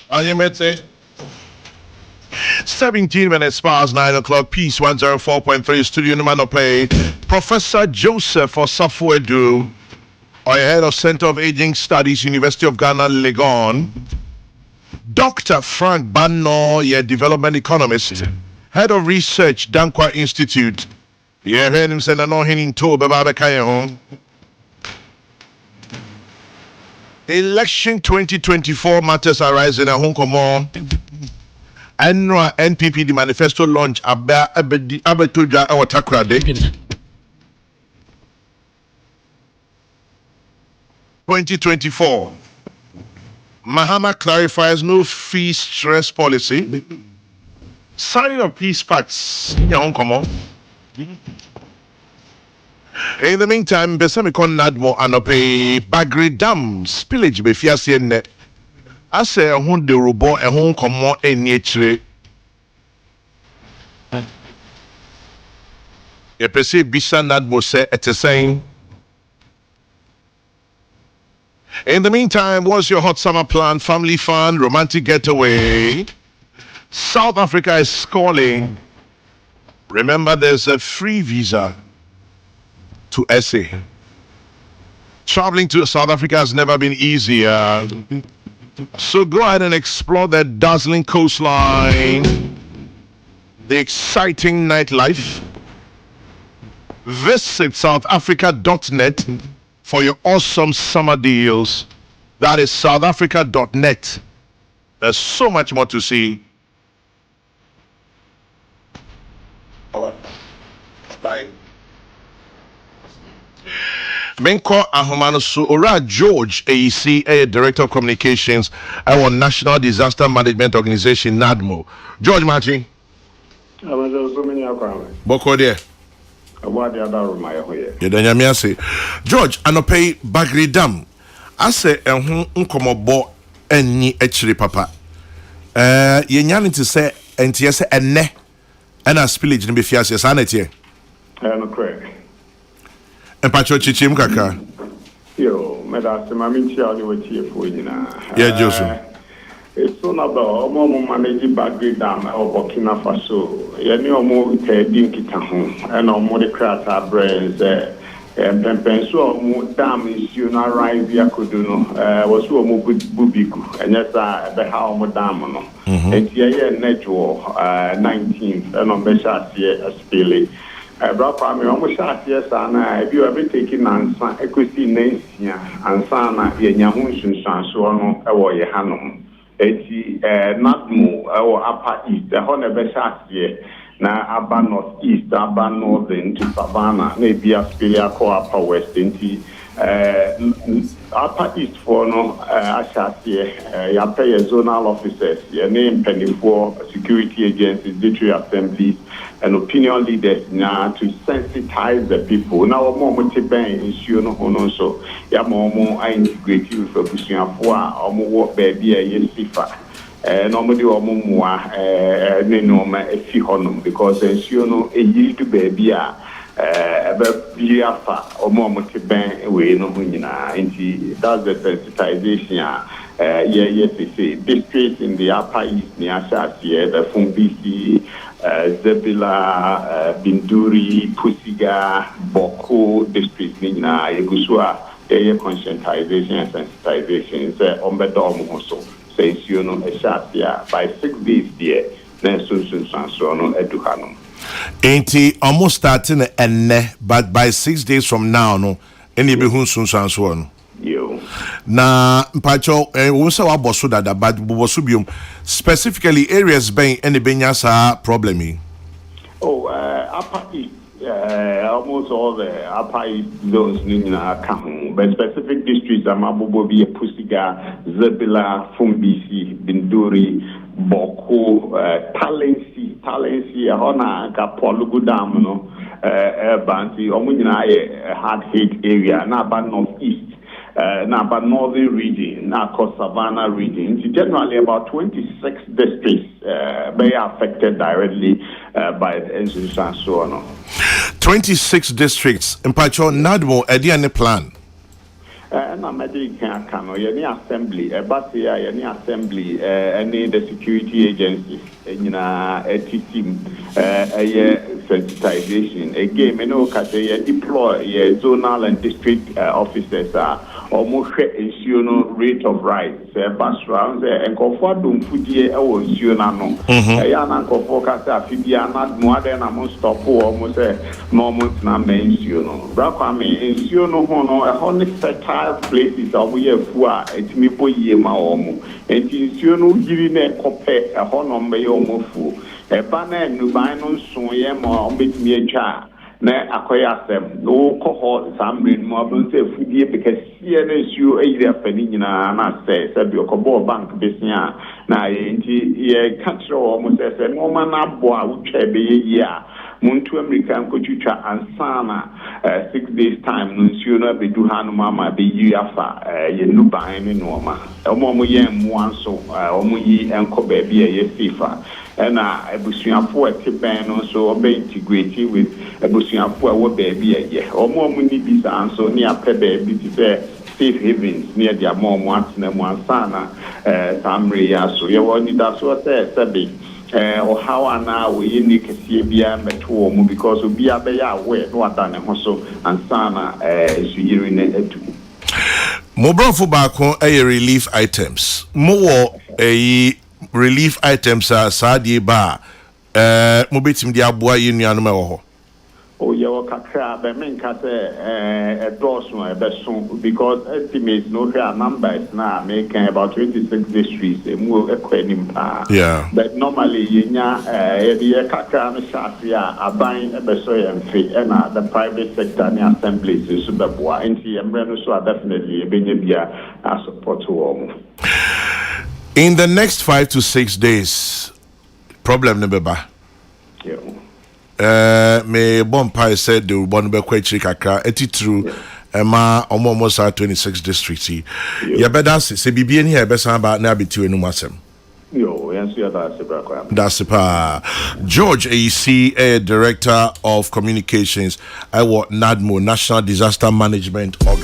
Ayemete. 17 minutes past 9 o'clock. Peace 104.3 studio number play. Professor Joseph Osafo-Edu, head of Center of Aging Studies, University of Ghana, Legon. Dr. Frank Banno, development economist, head of research, Dankwa Institute. Yeah, heard him say, "No, he didn't talk about the Election 2024 matters arising at Hong Kong. Annual NPP the manifesto launch abetoja our takrade 2024. Mahama clarifies no fee stress policy. Signing of peace pacts in Hong Kong. In the meantime, Besamikon Nadmo Anope Bagri Dam spillage be fiase net. I say a hon de robot a Hong Kong in nature. You perceive Bisan Nadmo say at the same. In the meantime, what's your hot summer plan? Family fun, romantic getaway? South Africa is calling. Remember, there's a free visa to SA. Traveling to South Africa has never been easier. So go ahead and explore that dazzling coastline, the exciting nightlife. Visit southafrica.net for your awesome summer deals. That is southafrica.net. There's so much more to see. Bye. Menko Ahomano so Ora George AEC, Director of Communications our National Disaster Management Organization NADMO. George Martin. Boko there. George, anope Bagri Dam. I say nkomobo enni echiri papa. Yenyan to say enti say enne and a spillage in Bifias sanity. No correct. And Pacho Chichim Kaka. Yo, Madam Samamintia, you were here for you now. Yeah, Joseph. It's soon about more managing Bagri Dam or Burkina Faso. You know more Dinkitahu and on more the crowds are brains. And Penso more dam is you not right via Kuduno. Was so more good bubiku. And that's the how more dam. And here, network 19th and on Besha here as Billy. Brapa me almost shot yes and if you ever taking answer equity names here and sana yenyamun so no ewo ye hanom eti not more or upper east the whole never shot here na aba north east aba northern to savannah maybe a spilia ko upper west into upper east for no ashas here ya pay zonal officers your name penny for security agencies military assemblies and opinion leaders now to sensitize the people. Now, more motivating issue no so. Ya more I integrate you for pushing a or more work baby a yesifa. Normally or more nenoma a fihonum because ensure no a yield to baby or more motivating way no hunina. That's the sensitization. Yes, they say districts in the upper east near Shasia, the Fumbisi. Zebila, Binduri, Pusiga, Boko districts, Nina, Yegusua, conscientization and sensitization. Say, Ombedom also says, you know, a shot by 6 days there, then soon Sansono, Educanum. Ain't he almost starting but by 6 days from now, no, any behun soon Sansuano. Na mpacho wonsa waboso dada but boboso biom specifically areas ben any benyasa problem yi. Upper east almost all the upper east zones nina come but specific districts amabobo bi Pusiga, Zebila, Fumbisi, Binduri, Boko, Talensi hona ka Polugu Dam no banti omunyina hard hit area na ba north east now, but northern region, now Savannah region, generally about 26 districts may affected directly by the incidents and so on. 26 districts. In Pacho, Nadmo, any plan? na mede kan aka no yɛne assembly ɛbase a yɛne assembly ɛne the security agencies nyinaa team ɛyɛ sensitization again me no ka sɛ yɛ deploy yɛ zonal and district officers a ɔmo hwɛ nsuo no rate of rise sɛ ɛba soro a sɛ nkɔfoɔ adomfudie ɛwɔ nsuo no ano ɛyɛ ana nkɔfoɔ ka sɛ afe bia na mmoadɛn na mo stop wɔ mo sɛ na ɔmo tena ma nsuo no bra kwame nsuo no ho no ɛhɔ ne fertile places a ɔmo yɛ afu a ɛtumi bɔ yie ma ɔmo nti nsuo no yiri na ɛkɔpɛ ɛhɔ na ɔmo bɛyɛ ɔmo afuo ɛba na nnuban no nso yɛ ma ɔmo bɛtumi atwa a na akɔyɛ asɛm na wokɔ hɔ saa mmere no mu abɛn sɛ afudie bekɛseɛ na nsuo ayiri afa ne nyinaa na asɛ sɛbi ɔkɔbɔɔ bank bɛsia a na nti yɛka kyerɛ wɔ mo sɛ sɛ nneɛma no abɔ a wotwa ɛbɛyɛ yie a muntu America nkotwitwa ansana 6 days time no nsuo no abedu ha no ama bɛyi afa yɛnuban ne nneɛma ɔmo yɛ mmoa nso ɔmo yi nkɔ baabi a yɛ safe ɛna abusuafo ɛte bɛn no nso ɔbɛ integrate with abusuafo a wɔ baabi a yɛ ɔmo ni bi saa nso ne apɛ baabi ti sɛ safe havens ne yɛde ama ɔmo atena mu ansana saa mmere yi aso yɛwɔ nidasoɔ sɛ sɛbi ɔhaw anaa wɔyɛ ne kɛseɛ biara mmɛto wɔ mu because obiara bɛyɛ aware na wada ne ho so ansana nsuyiri ne atu Mobrofo baako ɛyɛ relief items mo wɔ relief items a saadie ba mo betim di aboa ye nuanom ɛwɔ hɔ o yɛwɔ kakra bɛ menka sɛ ɛdɔɔso ɛbɛso because estimates no hwɛ numbers na making about 26 districts mu ɛkɔ anim paa but normally yɛnya yɛde kakra no hyɛ ase a aban ɛbɛsɔ yɛn mfe ɛna the private sector ne assemblies nso bɛboa nti yɛmmerɛ no so a definitely yɛbɛnya bia a support wɔ mu. In the next 5 to 6 days, problem ne beba. Me Bompai said the Ubon be quite kakra eti true. Emma almost 26 districts. Ya better say bibi ni here besa ba na bitu enu masem. Yo, yes, yeah, that's the background. That's the George AC, Director of Communications. I want NADMO, National Disaster Management Organization.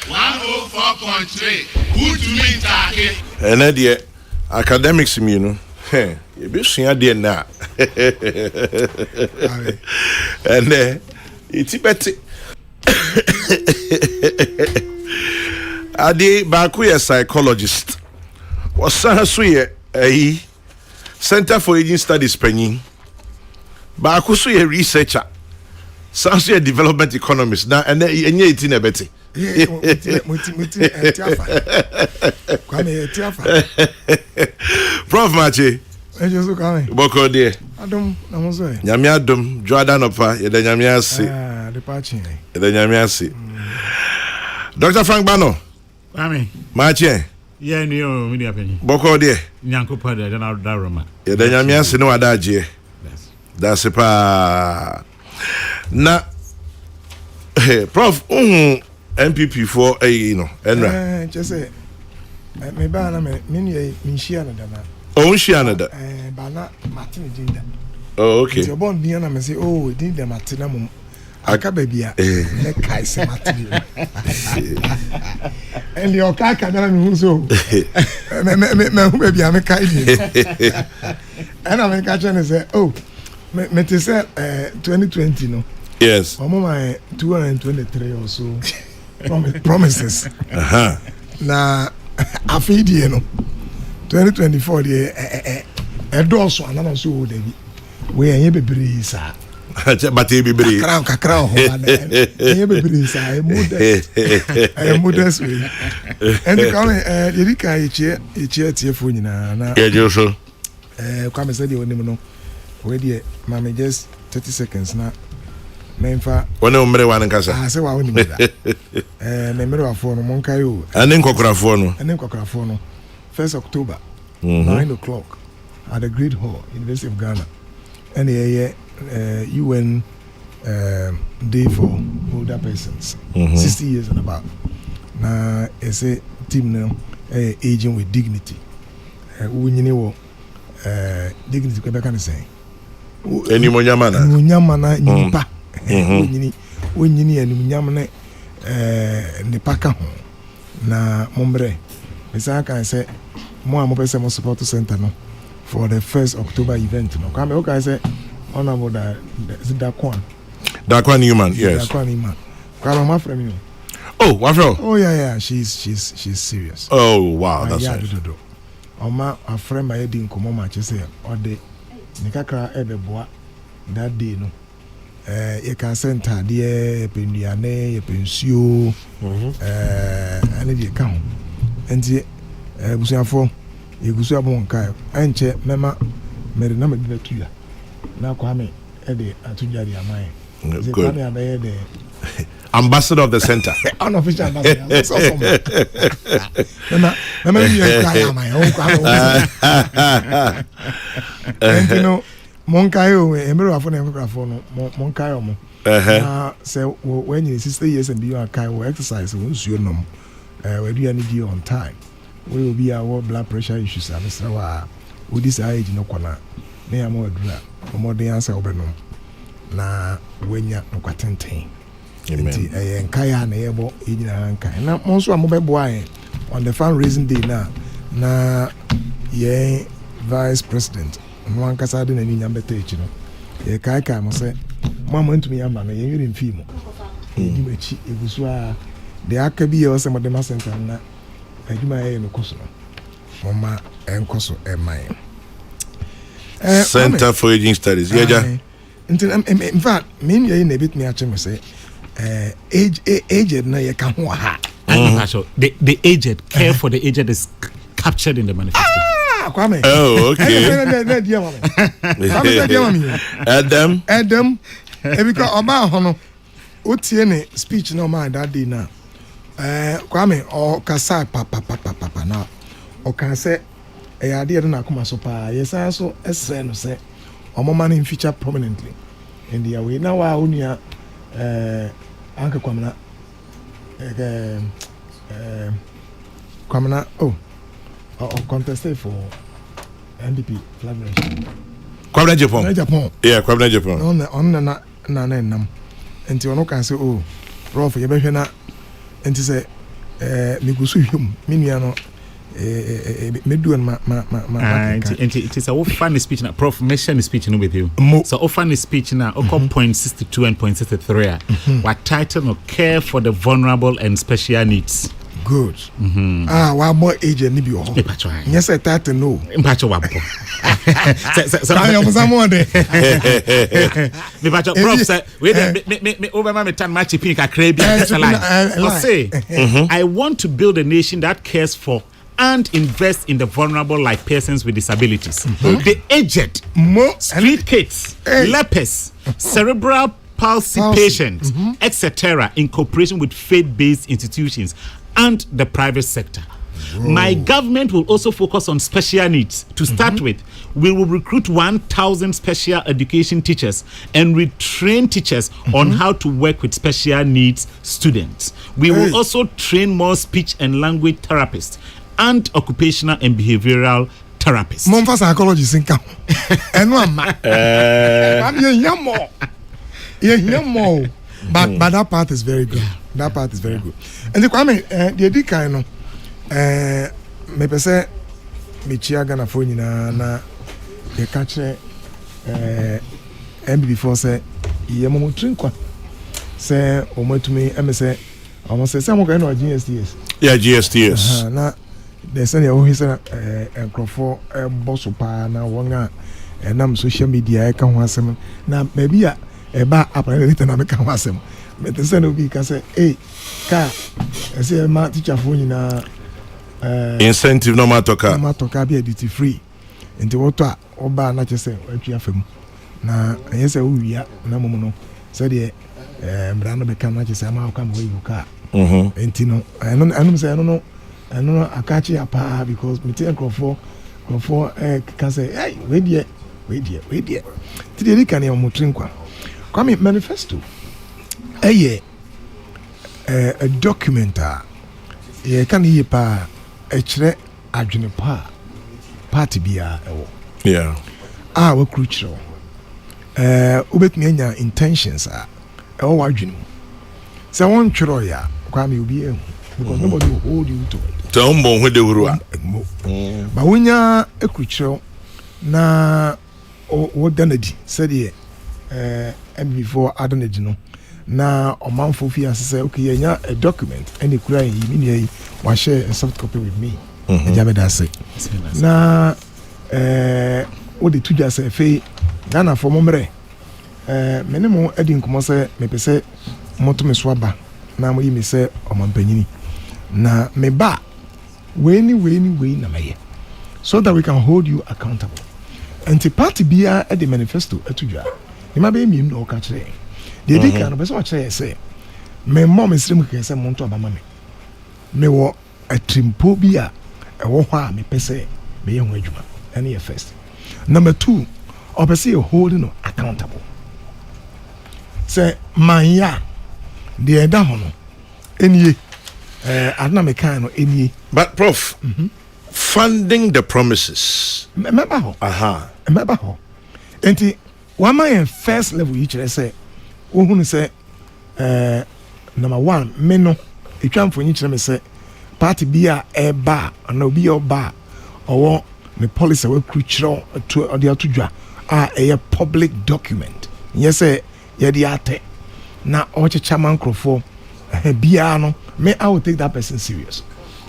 104.3. Good to meet you. And then the academics, you know, you be seeing there now. And it's better. Adi Baku, a psychologist, was Sahasuye, a Center for Aging Studies penny. Baku, a researcher, Sahasuye development economist. Now, and yet in a betty. Prof Machi, Boko dear. Yamia dum, Jordan Opa, Yeda Yamiasi, Yeda Yamiasi. Dr. Frank Bano, Machi, yeah, no, media penny. Boko dear, Yanko Pada, and our Darama. Yeda Yamiasi no adaji. That's a pa. Na, Prof, MPP for a Enra. Just say, me banner me share that. Oh, Shiana. Bana Martin did that. Oh, okay. Your bond near me say, oh, we did the Martinum. Aka baby, let Kaisa Martin. And your kaka, who's so. Maybe I'm a kind. And I'm a catcher and say, oh, me to say 2020, no. Yes. I'm on my 223 or so. Promises. Na afidi you know 2024 the endorse one na so dey we enye bebre sa but e bebre kakra ho enye bebre sa e modest we and come erika eche tiefo nyina na ye so kwame say dey onim no we dey mama just 30 seconds na memfa wona umre wan nkasa se wa woni meda me mere wa fo no monkai o ane nkokrafo no 1st October 9 o'clock at the Great Hall University of Ghana and UN day for older persons 60 years and above na it's a team now aging with dignity unyini wo dignity ko be kan say eni monyamana nyimpa onyini animunyam ne nipa ka ho na mombre mesa kan say mo amopese mo support center no for the 1st October event no come o kan say honorable Dakwan Newman, yes. Dakwan Newman. Come my friend. Oh, Wafro. Oh yeah, she's serious. Oh wow, that's right. Oma a friend my din komo ma che say o de nikakra ebeboa that day no you can send her there penduane ye pensuo ane de ka ho enti busuafo yegusu abon kai enche mema mere na me de tuya na kwa me e de atujari amai ze kwa me abaye de ambassador of the center. Unofficial ambassador. So mema you kai amai o kwa and you know Monkayo, Emery of no Monkayo. Say, when you're 60 years and beyond, Kai will exercise, once you know, we do any on time. We will be our blood pressure issues. And so, with this age, no corner, they are more dry, more the answer over no. Na, when you're no quatentain. And Kaya and Ebo in Anka. Now, most of my boy on the fundraising day now, na ye vice president. One kasa de nani nyamba techi no ye kai mo se mama ntumi yamba no ye yiri mfi mo di machi egusu a de aka bi ye wose modema center na adwuma ye no koso no mama enkoso emai Center for Aging Studies yeah in fact me ye na bit me ache me say aged na ye ka ho ha the aged care for the aged is captured in the manifesto. Kwame. Oh, okay. Adam. Because Oba hono otie ne speech no man that day na. Kwame o kasa papa na. O kan say e ade na akoma so pa. Yesa so esre no say omoma no feature prominently in the way na wa unia anka kwamna kwamna or contested for NDP flagration. Kwabna Japan. Yeah, Kwabna Japan. On na nam. Enti ono kan say oh, Prof ye be hwe na enti sɛ me go so hwem me nua no me do ma it is a funny speech now. Prof, mention the speech with you. So, funny speech now. Point 62 and point 63. What title of care for the vulnerable and special needs. Good. One more agent ni bi ho. Yes, I title no. Mpacho wabo. I am someone there. Me pacho prof say we over me tan match pink akra bi. Say I want to build a nation that cares for and invest in the vulnerable like persons with disabilities, the aged, street kids, lepers, cerebral palsy patients, etc., in cooperation with faith-based institutions and the private sector. My government will also focus on special needs. To start with, we will recruit 1,000 special education teachers and retrain teachers on how to work with special needs students. We will also train more speech and language therapists and occupational and behavioral therapists. Monfa psychology sinka. Eno ama. Yeah, more. But that part is very good. That part is very good. And the Kwame, the edika no, me pese me chia Ghana for nyina na ye catch MB before say ye mo trinkwa say o matumi em say o say mo ga no GSTS. Yeah, GSTS. Na they say o hisa enkrofo boss pa na wonga nam social media e ka ho asem na maybe a eba apare later na me ka ho asem. Me te say no bi ka say ka say ma teacher for nyina incentive no matter be duty free nti woto a oba na che say atwa fam na yesa uwia na momo no say de mbra no be ka na che say ma ka mo yi ka nti no anu say no akachi apa because me take for can say hey we there ti de kan ya mo trinkwa kwame manifesto a document ye kan yi pa e kire adwene pa party bia ewo we crucial obetumi anya intentions ewo wadwene se won twero ya kwame obi ehu because nobody will hold you to it tambo hu de wuru ba wonya ekukyerɛ na wo danadi sɛdeɛ before adanadi no na ɔmanfo fi asese okay yenya a document any kura yi mi ne wa share a soft copy with me eja be da say na wo de tuja say fe Ghana for momre mene mo edi nkomo say me pese moto me so aba na mo yi me say ɔmampanyini na me ba we na maye so that we can hold you accountable. And the party bia at the manifesto etudwa. E ma be mi no ka kire. The dey kan no be so kire say me mom nsrim ka say monto abama me. Me wo atrimpo bia e wo ho a me pese me ye ho adwuma. Ene ye first. Number 2, obese you holding no accountable. Say manya the eda ho no enie adna me kan no enie. But Prof, funding the promises. Remember how? Enti one my first level you say who say number 1 me no etwa mfo nyi me say party bia e ba na obi o ba owo me policy we kruchiro to odi atudwa a public document. Yes say ye di ate na o checha mankrofo bia no me I will take that person serious.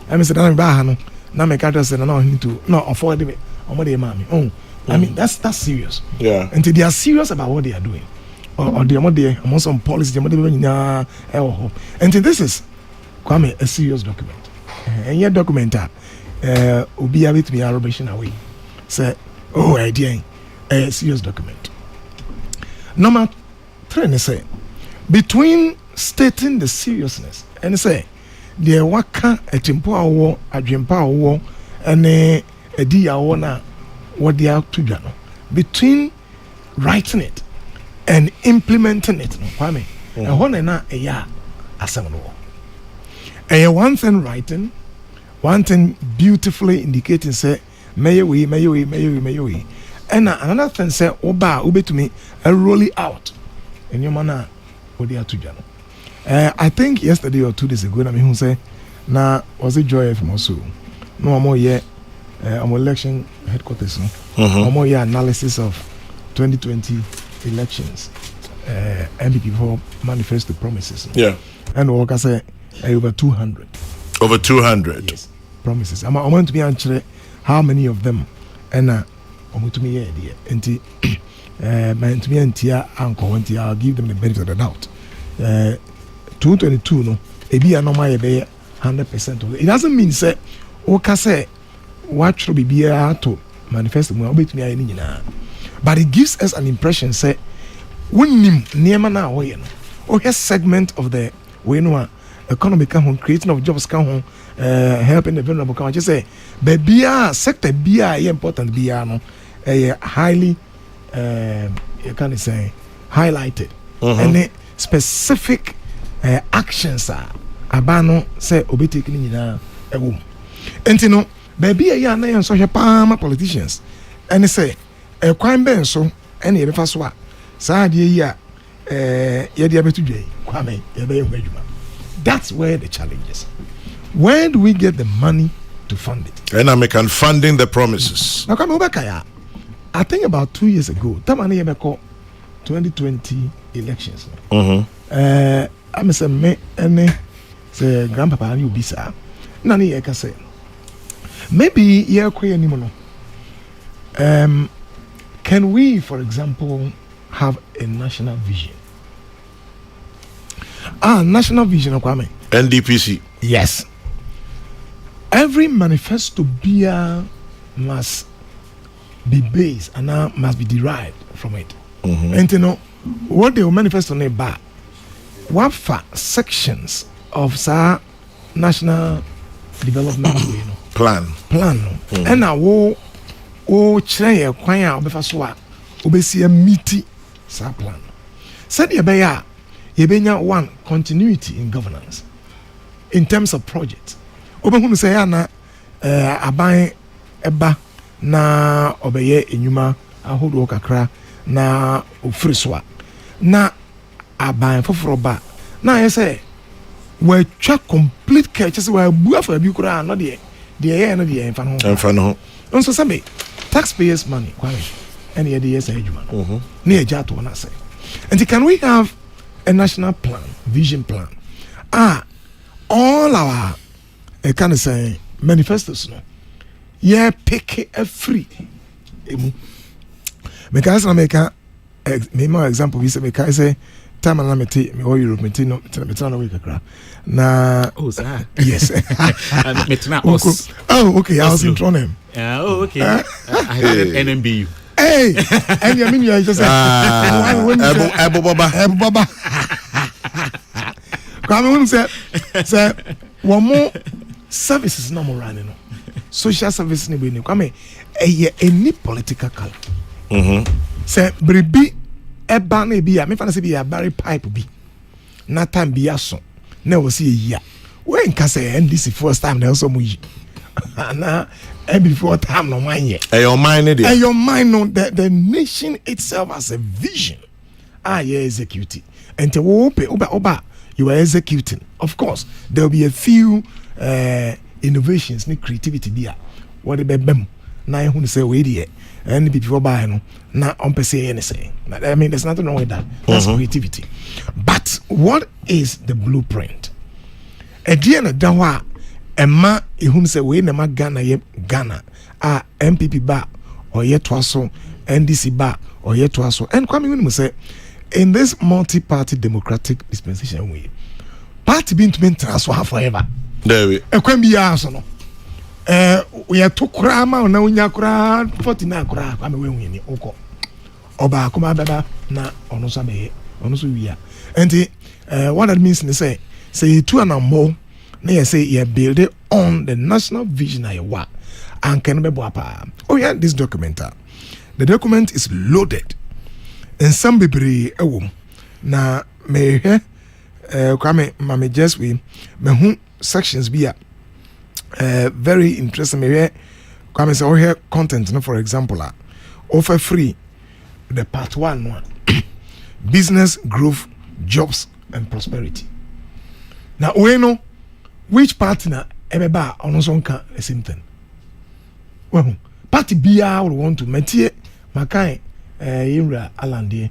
I mean say na ba ha no na me ka say na need to no afford me omode mami. I mean that's serious. Yeah. And they are serious about what they are doing. Or they are among some policy and this is Kwame a serious document. And your document will be able to be arrogation away. Say idea a serious document. Number 3 say between stating the seriousness and say the waka a tempo awo adwempa awo and a dia na what they are to do between writing it and implementing it. Kwame, na one thing writing, one thing beautifully indicating say may we, and another thing say oba ube to me a roll it out in your manner what they are to do. I think yesterday or 2 days ago, I mean, who say, now was it Joy from also? No more yet. Election headquarters. No more year analysis of 2020 elections. NDP for manifesto promises. Yeah. And what I say, over 200. Over 200. Yes, promises. I want to be answering how many of them. And I want to be here. And to me, I'll give them the benefit of the doubt. 222 no ebi anoma ye 100% of it. It doesn't mean say o ka say what should be to manifest mu obetumi aye ni nyina, but it gives us an impression say wonnim niema na wo ye no o he segment of the we know economy can home, creating of jobs can home, helping the vulnerable can just say bia sector bia important bia no highly you can say highlighted and specific actions are abano say obetake ni nyina ewo enti no baby ya na yen so hwe paama politicians and say kwan ben so ene ye fa so a saa de yi a ye de abetu dwe kwame ye be hwadwuma. That's where the challenge is. Where do we get the money to fund it? And American funding the promises. Now come over kaya. I think about 2 years ago, tamani ye be call 2020 elections. I'm say me ene say grandpapa ni obisa na ne ye ka say maybe ye koye ni mo no can we for example have a national vision? National vision kwame NDPC. Yes, every manifesto bia must be based and must be derived from it. And you know what the manifesto ne ba what for sections of sa national development plan and now wo chere kwan a obefa so a obesi meet sa plan said ye be ya ye benya one continuity in governance in terms of projects obehunu say ya na aban eba na obeye enyuma ahodo kakra na ofiri so a na aban foforo ba na ye say we twa complete care just we bua for bi kura no de ye no de enfa no nso sabe taxpayers money kwame and ye de yes adwuma no na ye ja to na say and can we have a national plan, vision plan? All our kind of say manifestos no yeah pick a free because I make a example we say make I say time and limit me or Europe me no week akra na yes okay I was in Trondheim okay I had NMBU hey and you mean you just Abu Baba Kwame when say one more services no more running social service ni be ni Kwame any political color say bribi eba na bi a me fa say bi a barry pipe bi na time bi aso na wo say yi when can say NDC first time na also mu yi na before time no man ye your mind there your mind no the nation itself has a vision you execute and to oba you are executing. Of course there will be a few innovations ni creativity bia what be bem na hu say we dey and before buy no na on per se anything. I mean there's nothing wrong with that. That's creativity. But what is the blueprint? Ediana dawa Emma ehun say we na ma Ghana ye Ghana MPP ba or ye twaso NDC ba or ye twaso and kwame when say in this multi-party democratic dispensation way party being to maintain so forever there we kwam biya so no we to kura ma na unya kura 49 kura kwame we nwini uko oba kuma baba na ono so be ono so wia enti what that means is say two and more na you say you build it on the national vision I wa and can be boapa yeah this document the document is loaded and some bebre ewom na me kwame mame just we me hu sections be very interesting me kwame say here content no for example offer free the part 1 business growth jobs and prosperity Now we know which partner ebeba ono so nka the same thing. Well, party bia will want to metie makai Imra Alande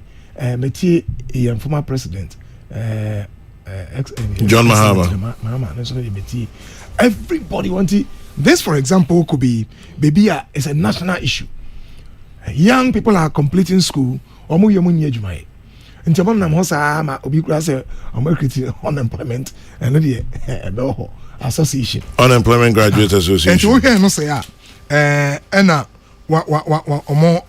metie former president John Mahama. Everybody wanted this, for example, could be baby is a national issue. Young people are completing school. Omo yomu nye jumae. Ntiamam na mhosa ma obi kura se omo creating unemployment and the association. Unemployment Graduate Association. And you hear no say na wa omo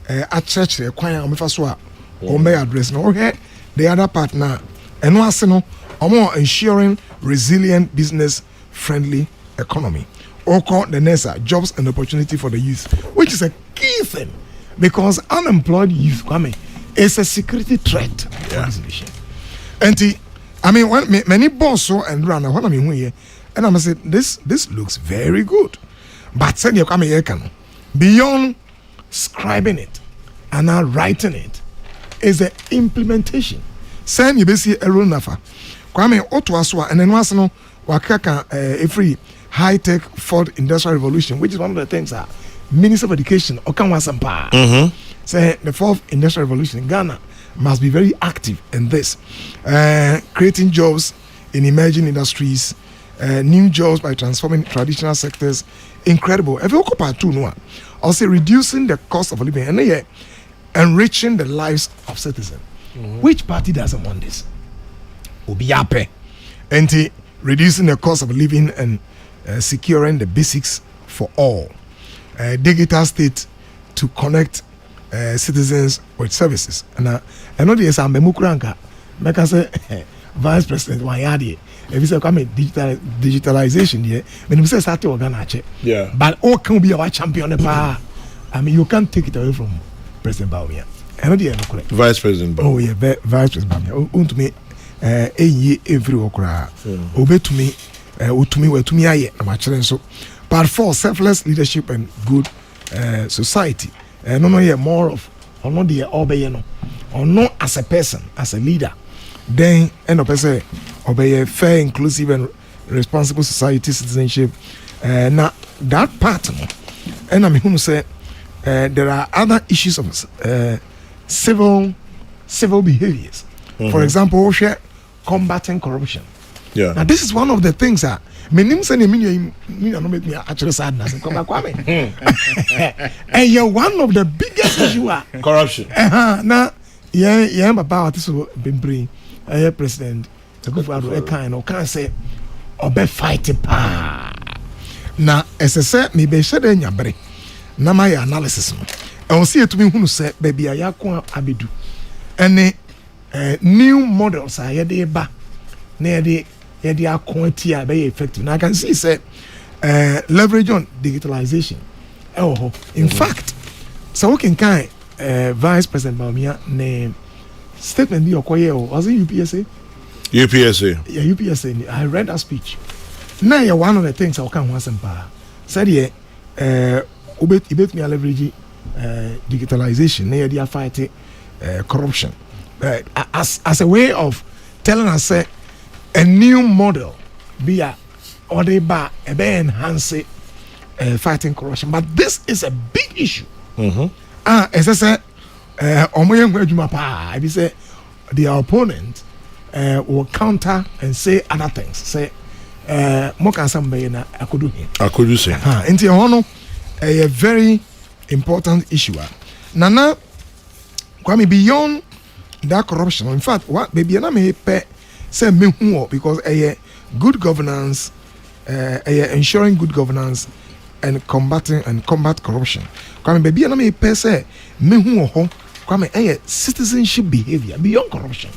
a church kwan omo fa so a omo address no hear the other partner eno ase no omo ensuring resilient business friendly economy. Or call the NESA, jobs and opportunity for the youth, which is a key thing because unemployed youth is a security threat for this nation. And I mean, when many boss so and run, what I mean here, and I'm saying this looks very good, but send you come here beyond scribing it and now writing it is the implementation. Send you basically a rule nafa. Kwame Otwaswa and then once no wakaka every high-tech fourth industrial revolution, which is one of the things that Minister of Education Okanwa Sampa say the fourth industrial revolution in Ghana must be very active in this, creating jobs in emerging industries, new jobs by transforming traditional sectors. Incredible. If you part two, no, also reducing the cost of living and enriching the lives of citizens. Which party doesn't want this? Obiape. And reducing the cost of living and securing the basics for all. Digital state to connect citizens with services. And I know there's a Memukranka, make us say Vice President Wayadi. If you say come digitalization here, when you say start to organize, yeah. But all can be our champion. I mean, you can't take it away from President Bawumia. I know the correct. Vice President Bawumia. Oh yeah, Vice President Bawumia. To me, every okra. Obey to me. To me aye na machire so part 4 selfless leadership and good society no yeah more of ono the obey no ono as a person as a leader then end up say obey fair inclusive and responsible society citizenship now that part no and I mean say there are other issues of civil behaviors. For example, combating corruption. Yeah. Now this is one of the things that menim say me no make me actually sadness come back kwame. And you're one of the biggest issue corruption. Now yeah baba this been bring president Kokrokoo e kind o can say obe fight pa. Na ss me be shede nyabre na my analysis no. E o see etumi hunu say baby ayako abedu. Ene new models are yede ba na yede akonti a be effective. Now I can see say leverage on digitalization. In fact, so we can kind Vice President Bawumia name statement ni okoye was it UPSA? UPSA. Yeah, UPSA. I read that speech. Now yeah, one of the things I can want some power. Said yeah, ubet me leverage digitalization. Now they are fighting corruption as a way of telling us a new model be a or they ba enhance fighting corruption. But this is a big issue. As I said, if you say the opponent will counter and say other things, say more can somebody na akudu say into hono a very important issue. Nana Kwame, beyond that corruption, in fact, what baby na me pay say me who because good governance, ensuring good governance and combat corruption. Kwame, baby na me pay say me who ho Kwame citizenship behavior beyond corruption.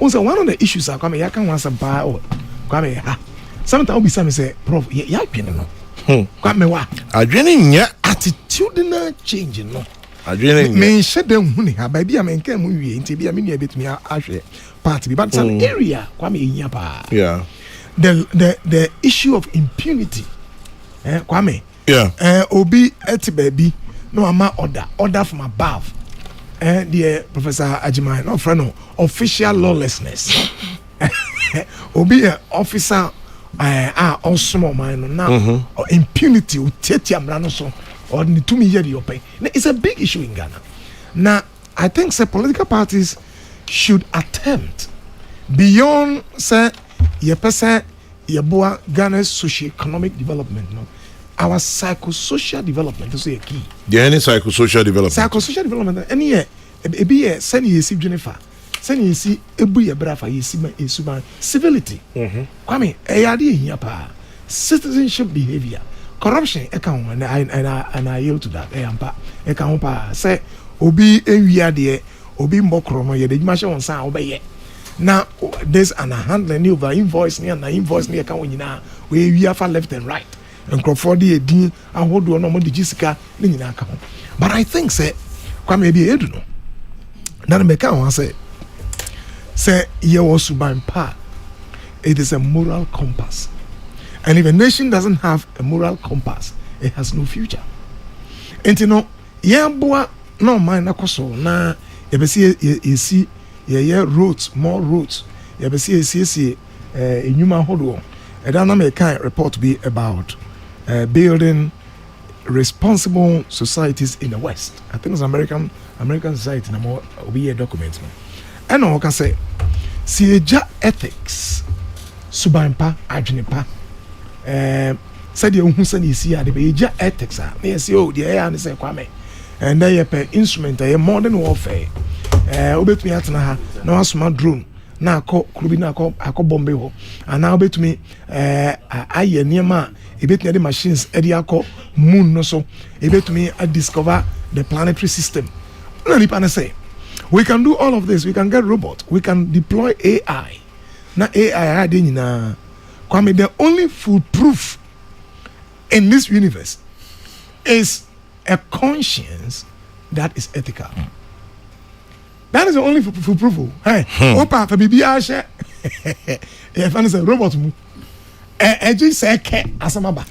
Also, one of the issues are Kwame ya can want some power or Kwame sometimes will be some say prof ya no. Kwame wa adwene nya attitudinal change no. Me share them money. Baby, I mean, can we into be a mini bit me actually party, but some area, Kwame Yapa. Yeah. The issue of impunity, Kwame. Yeah. Obi eti baby, no ama order from above. The Professor Ajimai, no friend, official lawlessness. obi a officer also man now impunity utiatia mrano so or ni tumi yedi open. It's a big issue in Ghana. Now I think say political parties should attempt beyond say ye person ye boa Ghana's socio-economic development, no. Our psychosocial development is a key. There any psychosocial development? Psychosocial development any year ebi send you see Jennifer. Send you see ebu ye brafa you see civility. Kwame eyade hia pa. Citizenship behavior. Corruption and I yield to that. Eyampa eka pa say obi ewia de obi mbokro no ye de dwuma hye won san obeye. Now there's an handling new over invoice near na invoice near can nyina we ewia left and right. And Crawford a din ahodo no mo de gisika ni nyina ka ho. But I think say kwame bi edu no. Na me ka ho say ye was suban pa. It is a moral compass. And if a nation doesn't have a moral compass, it has no future. And you know, ye boa no mind na koso na ye be see ye roads, more roads. You be see enyuma hodo. E da na me kan report be about building responsible societies in the West. I think it's American society na more obi documents. And no can say see ethics subanpa adwenipa said you who send you see at the ethics are near see oh the air and say kwame and then you pay instrument a modern warfare obet me at na na smart drone na akọ klubi na akọ bombe ho and now bet me aye niema e bet me the machines e dey akọ moon no so e bet me discover the planetary system na nipa na say we can do all of this. We can get robots. We can deploy AI. Now AI na kwame the only foolproof in this universe is a conscience that is ethical. That is the only foolproof. Hey, opa for bibia she. If I say robot mu. Eji say ke asamaba.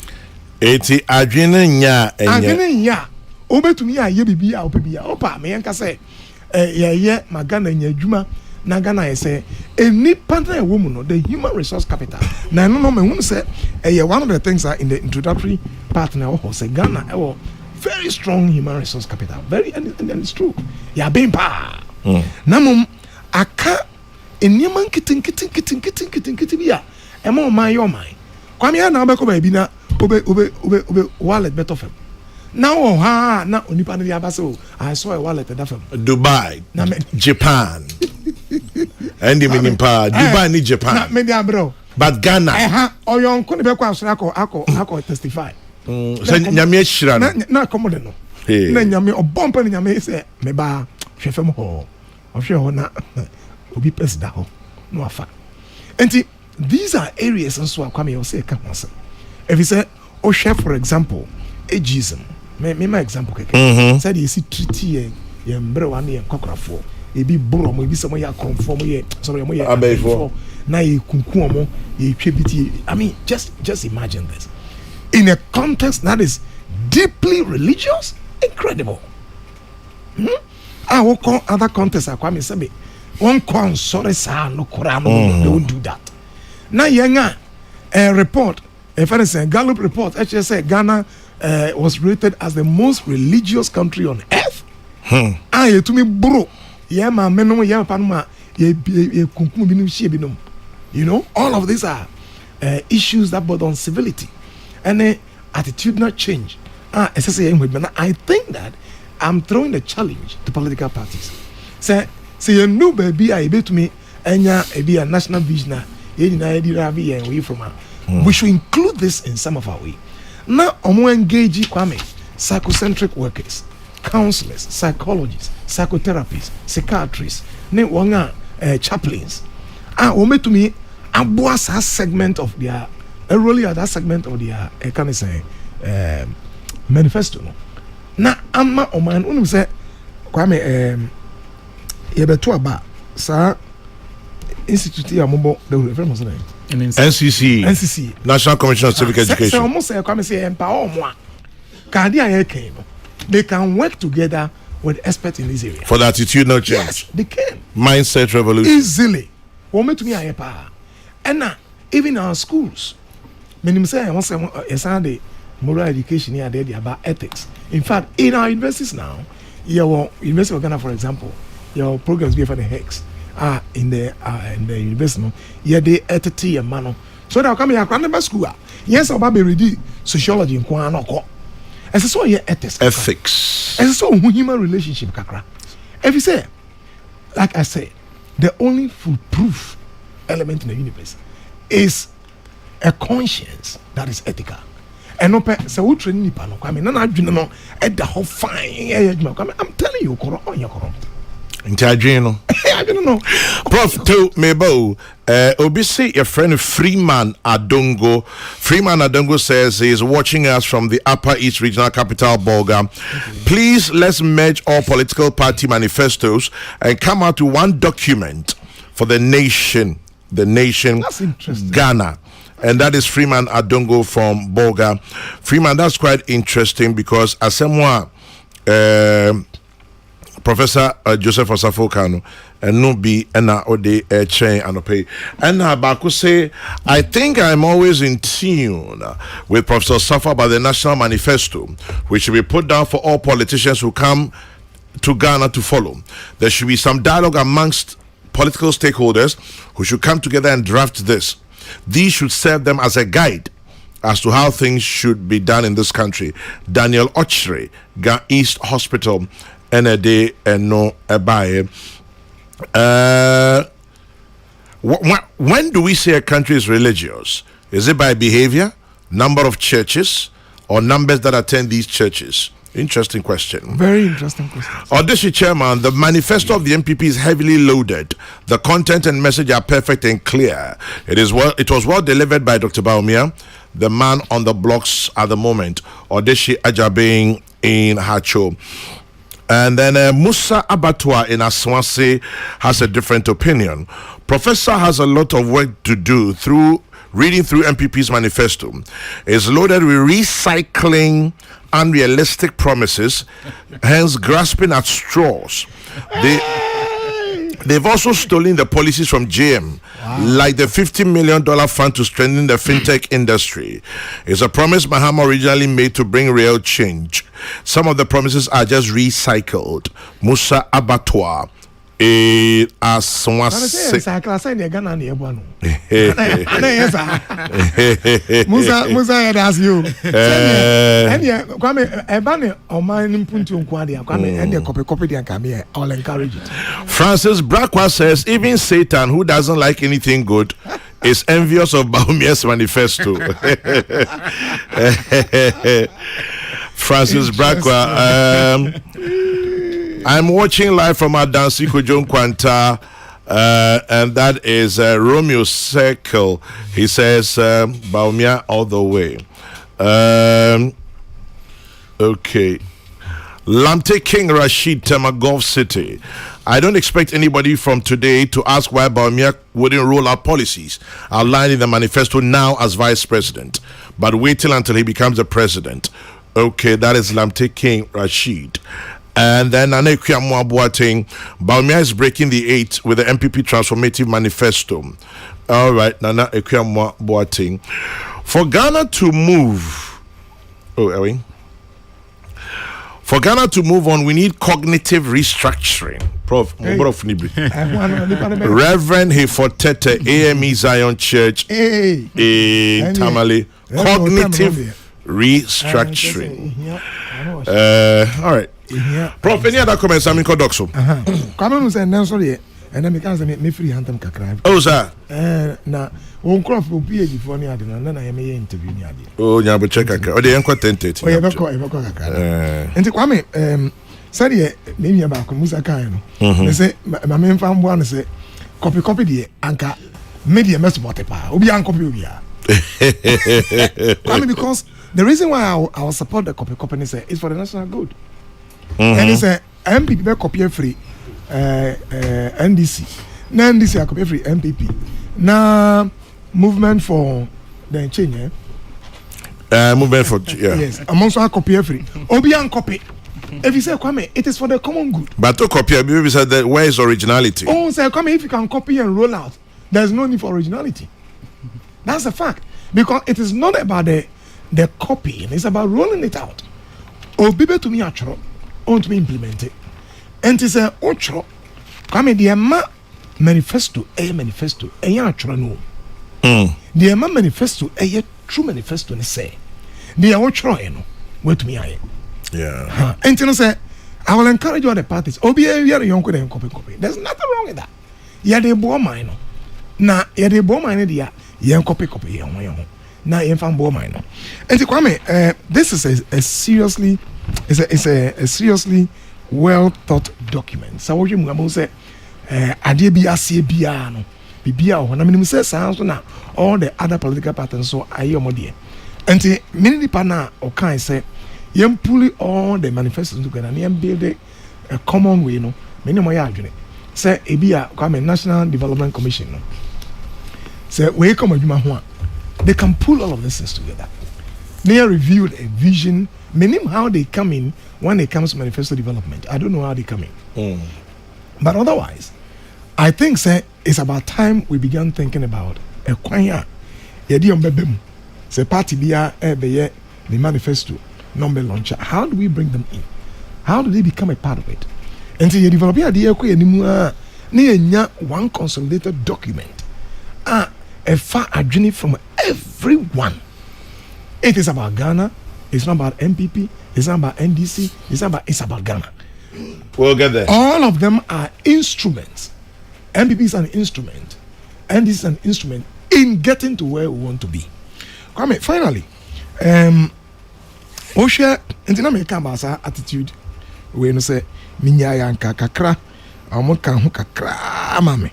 Eti adwene nya enye. Adwene nya. Obetumi aye bibia opebia. Opa me yanka say ye magana nya adwuma na Ghana say any partner a woman no the human resource capital na no me hu say one of the things are in the introductory part na ho say Ghana very strong human resource capital very and it's true ya been pa na mum aka enyeman kitin bia e mo man yo man kwame na obeko ba bi na obe wallet beto fam. Now, na onipa na yabaso. I saw a wallet that from Dubai, Japan, and the meaning pa Dubai ni Japan. Maybe bro. But Ghana. Or your uncle be kwa ako testify. Say nyame hira no. Na commode no. Na nyame obompa na nyame say me ba hwefem ho. Ohwe ho na obi pesda ho. No afa. Enti these are areas and so akwame you say ka ho say. If you say ohwe for example, ageism. Me my example keke said you see treaty ye mbre wan ye Kokrokoo e bi bro mo e bi se mo ya konfo mo ye sorry mo ye abefo na ye kunku mo ye twebiti. I mean just imagine this in a context that is deeply religious. Incredible. I will call other contexts akwame sebe one con sorry sa no kora no don't do that. Na yenga a report if I say Gallup report actually say Ghana was rated as the most religious country on earth. You to me bro. Yeah, ma menom yeah panuma ye kunkum binum shie binum. You know, all of these are issues that brought on civility and attitudinal change. I think that I'm throwing the challenge to political parties. Say you know baby I bet me enya be a national vision. We should include this in some of our way. Now, omo engage kwame psychocentric workers, counselors, psychologists, psychotherapists, psychiatrists, ne wanga chaplains. Ome to me aboa sa segment of their really that segment of their can I say manifesto no. Na ama oman unu say kwame ye beto aba sa institute ya mobo the reference was name NCC National Commission on Civic Education. So almost say come say empower mo. They can work together with experts in this area for the attitudinal change. Yes, they can. Mindset revolution. Easily. wo metumi aye pa and even our schools menim say won say the moral education here there about ethics. In fact, in our universities now, your University of Ghana, for example, your programs be for the HEX in the university no, yeah they ethics and mano. So now come here, I school. Yes, I'll be ready sociology in Kwana ko. As so yeah ethics. As so human relationship kakra. If you say, like I say, the only foolproof element in the universe is a conscience that is ethical. And no so we train nipa no kwame na adwene no e da ho fine I'm telling you koro on your koro nti adwene no adwene no prof to mebo obi say your friend Freeman Adongo says he is watching us from the Upper East Regional Capital Bolga. Please let's merge all political party manifestos and come out to one document for the nation That's interesting. Ghana. And that is Freeman Adongo from Bolga. Freeman, that's quite interesting because as someone, Professor Joseph Osafo Kano, and no be and ode chain and pay. And Baku say, I think I'm always in tune with Professor Safa about the National Manifesto, which should be put down for all politicians who come to Ghana to follow. There should be some dialogue amongst political stakeholders who should come together and draft this. These should serve them as a guide as to how things should be done in this country. Daniel Ochre, Ga East Hospital, NAD and no Abaye. When do we say a country is religious? Is it by behavior, number of churches, or numbers that attend these churches? Interesting question. Very interesting question. Audition Chairman, the manifesto of the MPP is heavily loaded. The content and message are perfect and clear. It was well delivered by Dr. Baumia, the man on the blocks at the moment. Odeshi Ajabing in Hacho. And then Musa Abatwa in Aswanse has a different opinion. Professor has a lot of work to do reading through MPP's manifesto. Is loaded with recycling unrealistic promises, hence grasping at straws. They've also stolen the policies from JM, like the $50 million fund to strengthen the fintech industry. It's a promise Mahama originally made to bring real change. Some of the promises are just recycled. Musa Abattoir. Musa that's you. And yeah, Kwame Ebane Oman Puntu Nkwadi, Kwame and the copy and come here. I'll encourage it. Francis Brakwa says even Satan, who doesn't like anything good, is envious of Baumia's manifesto. Francis Brakwa. I'm watching live from Adansi Kujon Kwanta, and that is Romeo Circle. He says, Baumia all the way. Okay. Lamte King Rashid, Temagov City. I don't expect anybody from today to ask why Baumia wouldn't roll out policies outlined in the manifesto now as vice president, but wait till until he becomes the president. Okay, that is Lamte King Rashid. And then Anekia Mwabuating, Baumia is breaking the 8 with the MPP Transformative Manifesto. All right, Nana Ekia Mwabuating. For Ghana to move, for Ghana to move on, we need cognitive restructuring. Prof, Reverend Hefotete, AME Zion Church, in Tamale, cognitive restructuring. All right. Prof, any other comments? I'm in Kodoxo. Come on, say, sorry. And then because me free hand them kakra. Oh, sir. Na won crop will be before ni ade na na ya me interview ni ade. Oh, nya be check kakra. O de enko tentate. Oh, e be ko kakra. Enti kwame say de me nua ba ko Musa kan no. Me say ma me mfa mbo an say copy de anka media mess multiply. Obi an copy obi a. Kwame, because the reason why I will support the copy is for the national good. And it's a MPP copy free NDC. Now NDC copy free MPP. Now movement for the change. Movement for yes. Amongst our copy free. Obian copy. If you say Kwame, it is for the common good. But to copy, we said that where is originality? Oh, say Kwame, if you can copy and roll out, there's no need for originality. That's a fact. Because it is not about the copying, it's about rolling it out. Obibe to me achro, on to me implement it. And it's a ochro. Come the Emma manifesto, a manifesto, a achro no. The Emma manifesto, a true manifesto, and say, the ochro, no, wait me, I. Yeah. And you say, I will encourage other parties. Obi, you're young, copy. There's nothing wrong with that. Yeah, they bore mine. Now, yeah, they bore mine, yeah, copy, now in fan bore mine. And Kwame, this is a seriously, it's a seriously well thought document. So what you say, idea be biano, bibia, when I mean, say sounds now, all the other political patterns, so I am dear. And the many partner or kind say, you pull all the manifestos together and build a common way, no, many more argument. Say, Ebia, Kwame National Development Commission, no. Say, we come with my they can pull all of these things together. They reviewed a vision, meaning how they come in when it comes to manifesto development. I don't know how they come in. But otherwise, I think say it's about time we began thinking about a kwanya. Say party bia the manifesto number launcher. How do we bring them in? How do they become a part of it? And so you develop the idea one consolidated document. A far journey from everyone. It is about Ghana. It's not about MPP. It's not about NDC. It's about Ghana. We'll get there. All of them are instruments. MPP is an instrument. NDC is an instrument in getting to where we want to be. Kwame, finally, Osha International Basa attitude. We no say minya yanka kakra. Amo kan ho kakra mame.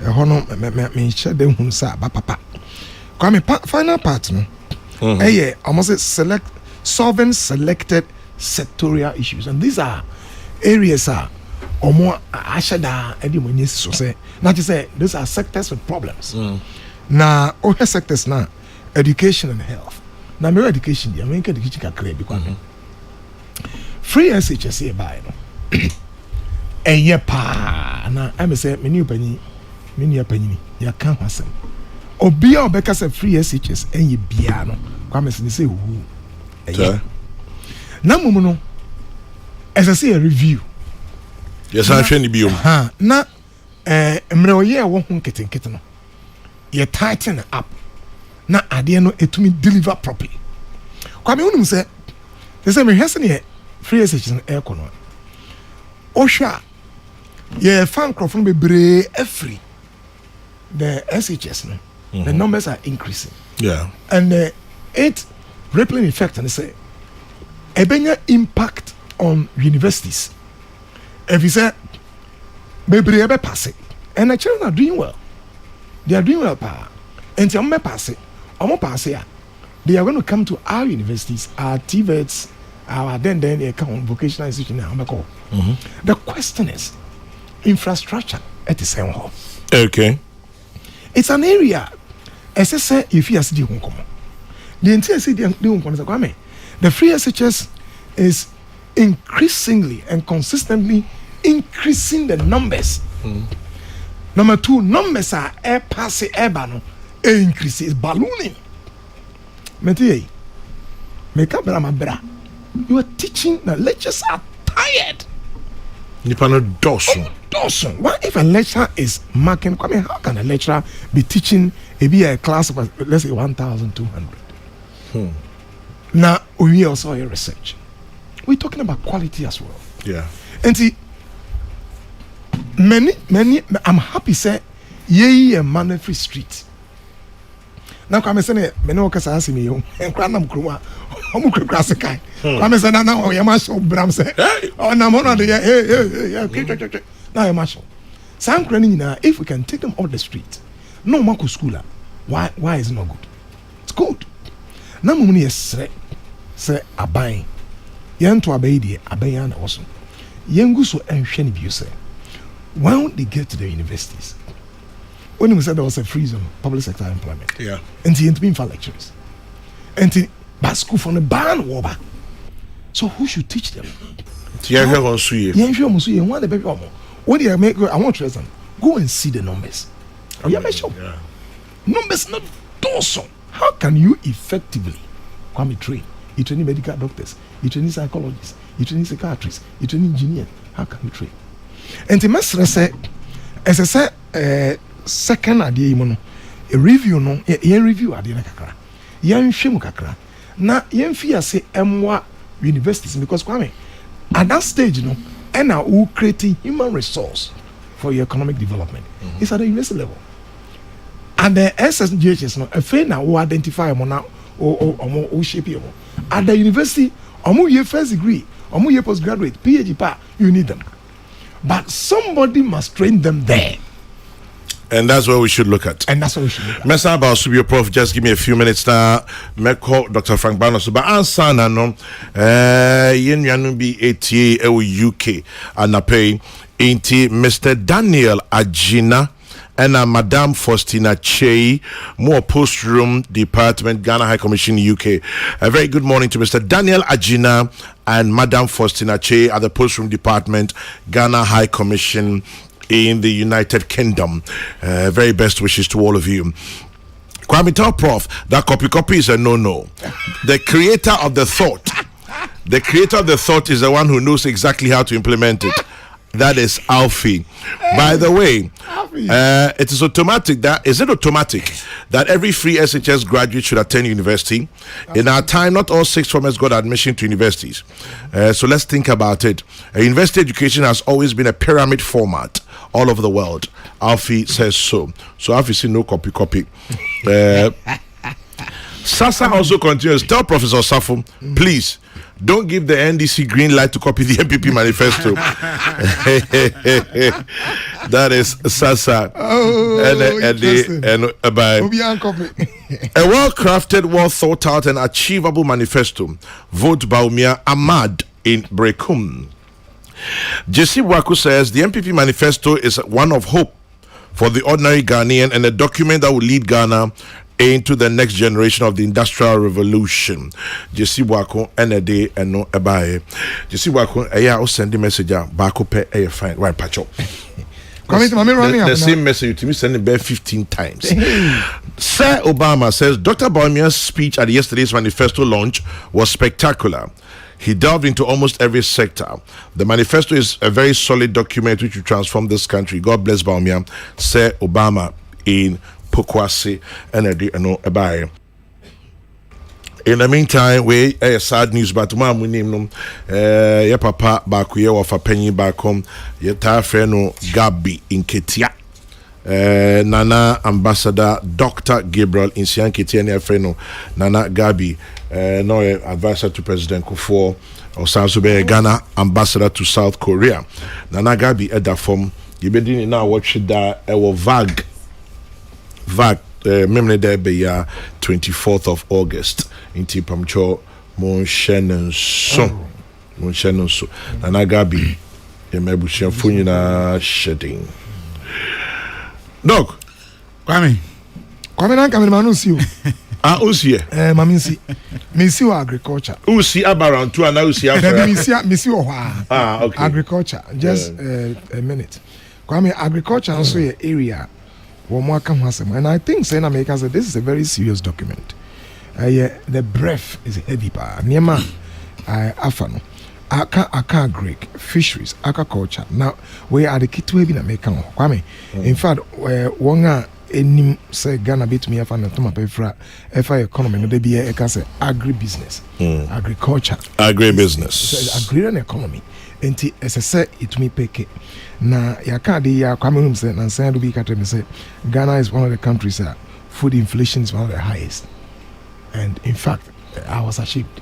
Hono me share them hun sa ba papa. Kwame final part no. Almost solving selected sectorial issues, and these are areas or more ashada edimonyes so say. Not to say these are sectors with problems. Now other sectors now education and health. Now my education the American education can create because free SHS by no. Pa na I say many opinion ya kan hasem. Obia obeka say free SHS enye bia no kwame se say hu eye na mumu no as I say a review yes I hwe ni biom na emre oye wo hu nketenkete no ye tighten up na ade no etumi deliver properly kwame unum say they say me hwese ne free SHS no e kono ohwa ye fan crofon bebre every the SHS no the numbers are increasing. Yeah. And it rippling effect and say a bigger impact on universities. If you say maybe ebe pass it, and the children are doing well. They are doing well, pa. And some may pass it, they are going to come to our universities, our TVETs, our then account vocational institution. The question is infrastructure at the same hall. Okay. It's an area. As I say, if you see the entire city, the free SHS is increasingly and consistently increasing the numbers. Number two, numbers are air passing air bano increase is ballooning. Metiye, you are teaching the lectures are tired. Nipano dosun. What if a lecturer is marking? I mean, how can a lecturer be teaching a class of let's say 1,200? Now we also have research. We're talking about quality as well. Yeah. And see, many. I'm happy say ye a man free street. Now come say many workers ask me and kranam kruma. Omu krasa kai. Come say now you must bram say. Oh na mo na hey. Now you must. Some craning now if we can take them off the street. No mako school. Why is it not good? It's good. Now mumuni yes say abai. Yen to abai die abai na also. Yen go so enhwe ni bi say. When they get to the universities, when we said there was a free zone, public sector employment. Yeah. And the intervene for lecturers. And the school from the ban woba. So who should teach them? What do you make? I want to tell them. Go and see the numbers. Oh, yeah, sure. Numbers not dorsal. How can you effectively train? You train medical doctors, you train psychologists, you train psychiatrists, you train engineers. How can you train? And the master say, as I said, second idea, a review no, a review idea kakra. Yan shemu kakra. Na yan fear say emwa universities because Kwame at that stage no, and now who creating human resource for your economic development. It's at the university level. And the SSGHs no, a fair now who identify them now or shape you. At the university, your first degree, your postgraduate, PhD, you need them. But somebody must train them there. And that's what we should look at. Mesa about Subio Prof, just give me a few minutes now. Meko Dr. Frank Banos. But ansana no, yen yanubi ATA UK and pay into Mr. Daniel Ajina and Madame Faustina Che, more post room department, Ghana High Commission UK. A very good morning to Mr. Daniel Ajina and Madame Faustina Che at the post room department, Ghana High Commission in the United Kingdom. Very best wishes to all of you. Kwame, tell Prof that copy is a no. The creator of the thought is the one who knows exactly how to implement it. That is Alfie. By the way, it is automatic that every free SHS graduate should attend university? In our time, not all sixth formers got admission to universities. So let's think about it. University education has always been a pyramid format all over the world. Alfie says so. So Alfie says no copy. Sasa also continues. Tell Professor Safo, please, don't give the NDC green light to copy the MPP manifesto. That is Sasa. A well-crafted, well-thought-out, and achievable manifesto. Vote Baumia Ahmad in Brekum. Jesse Waku says the MPP manifesto is one of hope for the ordinary Ghanaian and a document that will lead Ghana into the next generation of the industrial revolution. Jesse Wako ND and no abaye. Jesse Wako I send the message back up fine right patcho. The same message to me send it 15 times. Sir Obama says Dr. Baumia's speech at yesterday's manifesto launch was spectacular. He delved into almost every sector. The manifesto is a very solid document which will transform this country. God bless Baumia, Sir Obama in Pokwasi and Abai. In the meantime, we sad news, but mom we name them. Ya papa back here of a penny back home. Ya friend Gabi in Ketia. Nana Ambassador Dr. Gabriel in Sian Ketia and friend Nana Gabi. No advisor to President Kufuor or South Ghana ambassador to South Korea. Nana Gabi at that form. You be doing now watch that VAG memory there be 24th of August in Tipamcho Mon Shannon so Nana Gabi Yemebusha Funina shedding. Dog Kwame Manusi. Usie. Maminsi. Misi agriculture. Usi around two and Usi Misi okay. Agriculture. Just a minute. Kwame, agriculture also an area and I think Sen America said this is a very serious document. The breath is heavy. Niema Afano. Aka Greek fisheries, aquaculture. Now we are the key to having American. Kwame. In fact, wonga enim say Ghana bit me afan to mapefra efa economy no dey be e ka say agribusiness, agriculture, agribusiness, agrarian economy. Enti say it me peke na yaka de ya kwame say na say do be ka tell me say Ghana is one of the countries that food inflation is one of the highest. And in fact, I was ashamed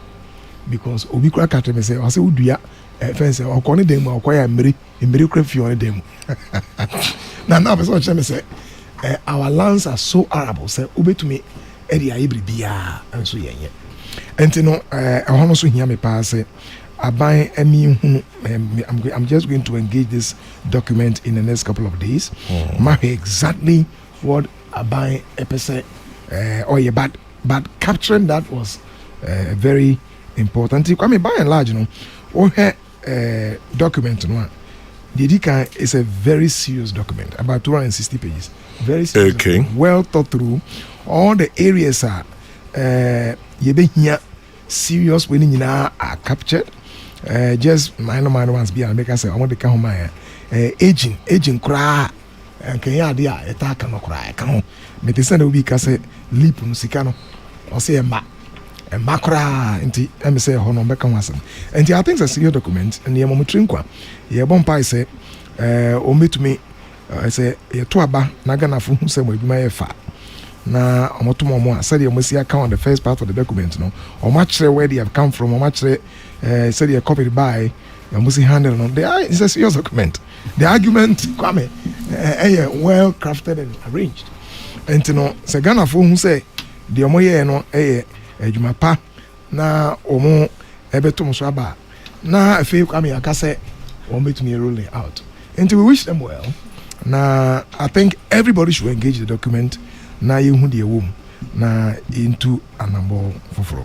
because obi kura ka tell me say I say udua fence okoni dem okoya mmiri kura fi on dem. Na person me say our lands are so arable say ubetumi area ibibia enso yenye enti no hono so hia me pa say aban emi hunu I'm just going to engage this document in the next couple of days exactly what aban epese but capturing that was very important. I mean, by and large, you know, document no the DK is a very serious document, about 260 pages. Very serious. Okay. Well thought through. All the areas are here serious winning are captured. Just minor ones be and make us say I want to come home. Aging cry. And can you idea attack no cry? Come on. But this will be case leap musikano or say a macra into MSA Hono Beckham. And I think it's a serious document and the moment trinkwa. Ye bompai say omit to me. I say ye tuaba nagana fu say we my fa. Na omotomo mo said you must see account the first part of the document no. Or much where they have come from, or much said you copied by. You must handle no. It's a serious document. The argument kwame well crafted and arranged. And you know, say Ghana for who say the omoye no adwuma pa na omo ebetum so aba na afei kwame akase omo betumi rolling out. And we wish them well. Now I think everybody should engage the document. Na yehu de wom na into anambo foforo.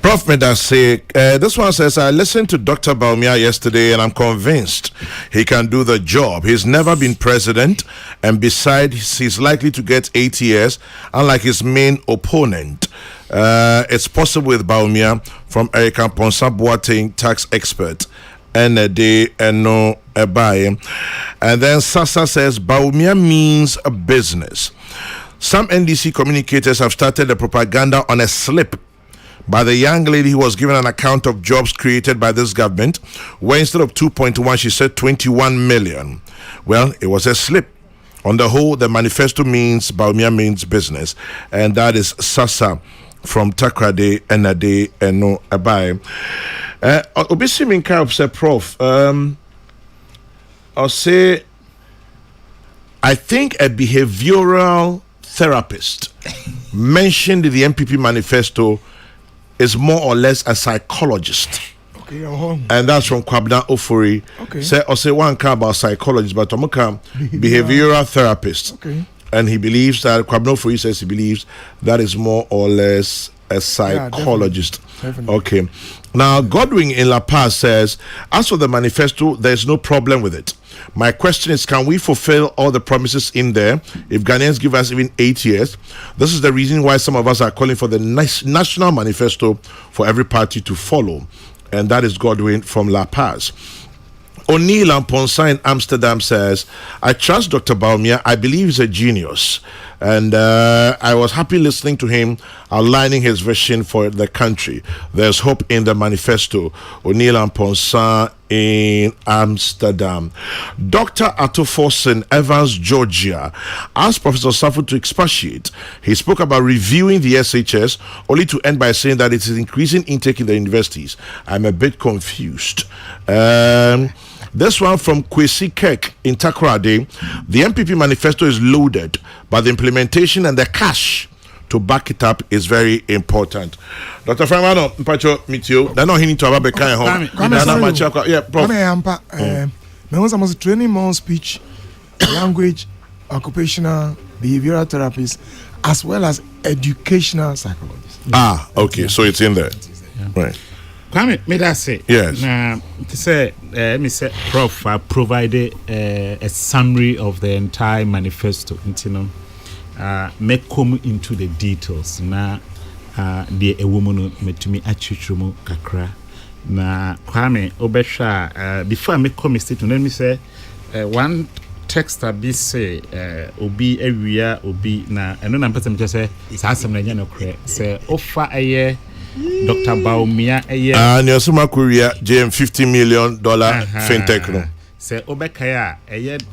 Prof Medase, this one says, I listened to Dr. Baumia yesterday and I'm convinced he can do the job. He's never been president, and besides, he's likely to get 8 years, unlike his main opponent. It's possible with Baumia from Erica Ponsa Boateng, tax expert. And a day and no a buy. And then Sasa says Baumia means a business. Some NDC communicators have started the propaganda on a slip by the young lady who was given an account of jobs created by this government, where instead of 2.1 she said 21 million. Well, it was a slip. On the whole, the manifesto means Baumia means business, and that is Sasa from Takrade and a day and no a buy. Obisi Minka say, Prof, I'll say, I think a behavioral therapist mentioned in the MPP manifesto is more or less a psychologist. Okay, and that's from Kwabna Ofori. Okay. Say one car about psychologist, but Tomoka behavioral therapist. Okay. And he believes that Kwabna Ofori says he believes that is more or less a psychologist. Definitely. Okay. Now, Godwin in La Paz says, as for the manifesto, there's no problem with it. My question is, can we fulfill all the promises in there if Ghanaians give us even 8 years? This is the reason why some of us are calling for the national manifesto for every party to follow. And that is Godwin from La Paz. O'Neill Amponsa in Amsterdam says, I trust Dr. Baumia. I believe he's a genius. And I was happy listening to him outlining his vision for the country. There's hope in the manifesto. O'Neill Amponsa in Amsterdam. Dr. Atoforsen, Evans, Georgia, asked Professor Safo to expatiate. He spoke about reviewing the SHS, only to end by saying that it is increasing intake in the universities. I'm a bit confused. This one from Kwesi Kek in Takoradi. The MPP manifesto is loaded, but the implementation and the cash to back it up is very important. Dr. Framano, Mpacho, meet you. They're not hitting to have a kind home. Yeah, Prof. I was training more speech, language, occupational, behavioral therapists, as well as educational psychologists. Ah, okay. So it's in there. Yeah. Right. Kwame, may I say? Yes. To say, me say, Prof, provided a summary of the entire manifesto. You know, may come into the details. Na, the a woman met to me at Chuchumo Kakra. Na Kwame, Obesha. Before I make come statement, let me say, one text I be say, Obi area Obi na. And then I'm just say, it's awesome. I know correct. Say, offer a year. Dr. Baumia and your summa Korea $50 million fintech no. Say Obekaya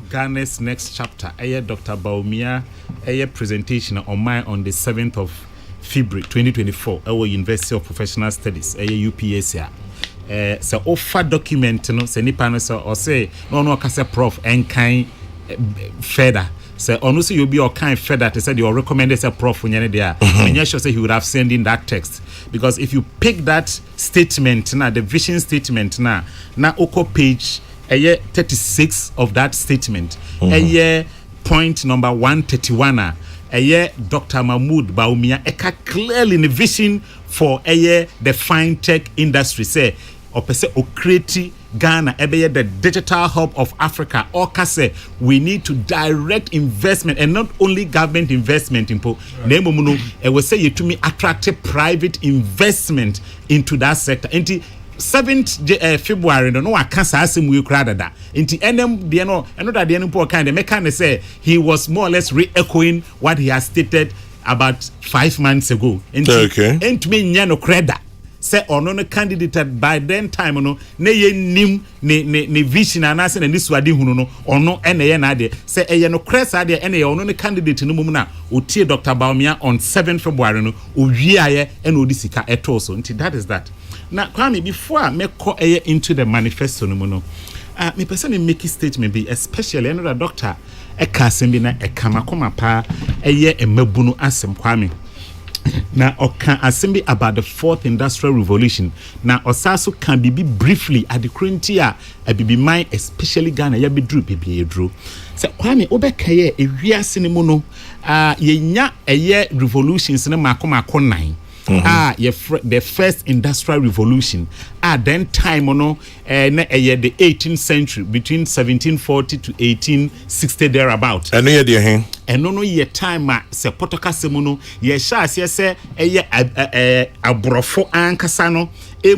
Ghana's next chapter Dr. Baumia presentation on mine on the 7th of February 2024 our University of Professional Studies UPSA. So offer document no say nipa no so or say no kase prof and kind further. Say honestly you'll be all kind further to say you recommended a prof when there. And you sure say he would have sent in that text. Because if you pick that statement now, the vision statement now oko page 36 of that statement, point number 131 Dr. Mahmoud Baumia clearly in the vision for the fine tech industry say or per se o create Ghana ebeye the digital hub of Africa or say we need to direct investment and not only government investment in Nemomuno and we say you to me attract private investment into that sector. 7th February no aka saa asem we kra dada nti enem de no eno da de no po kind make can say he was more or less re-echoing what he has stated about 5 months ago nti me nya no kreda say ono no candidate by then time no na ye nim ne vision anase na nisuade hunu no ono ene ye na de say eye no kresa de ene ye ono no candidate no mum na otie Dr. Baumia on 7th February no owiaye ene odisika etoso nti that is that. Now, Kwame, before me call into the manifesto, me person make a statement be especially another doctor a kasimbi na a kamakoma pa a year a mebunu asem Kwame. Now, can assembly about the 4th Industrial Revolution. Now, Osaso can be briefly at the current year a be mine, especially Ghana, ya be drew. So, Kwame, Obekaye, a real cinemono, ye nya a year revolutions in a makoma konine. The first industrial revolution. Then time the 18th century between 1740 to 1860 thereabout. And no idea and no ye time se potoka semono ye sha se abrofo ankasano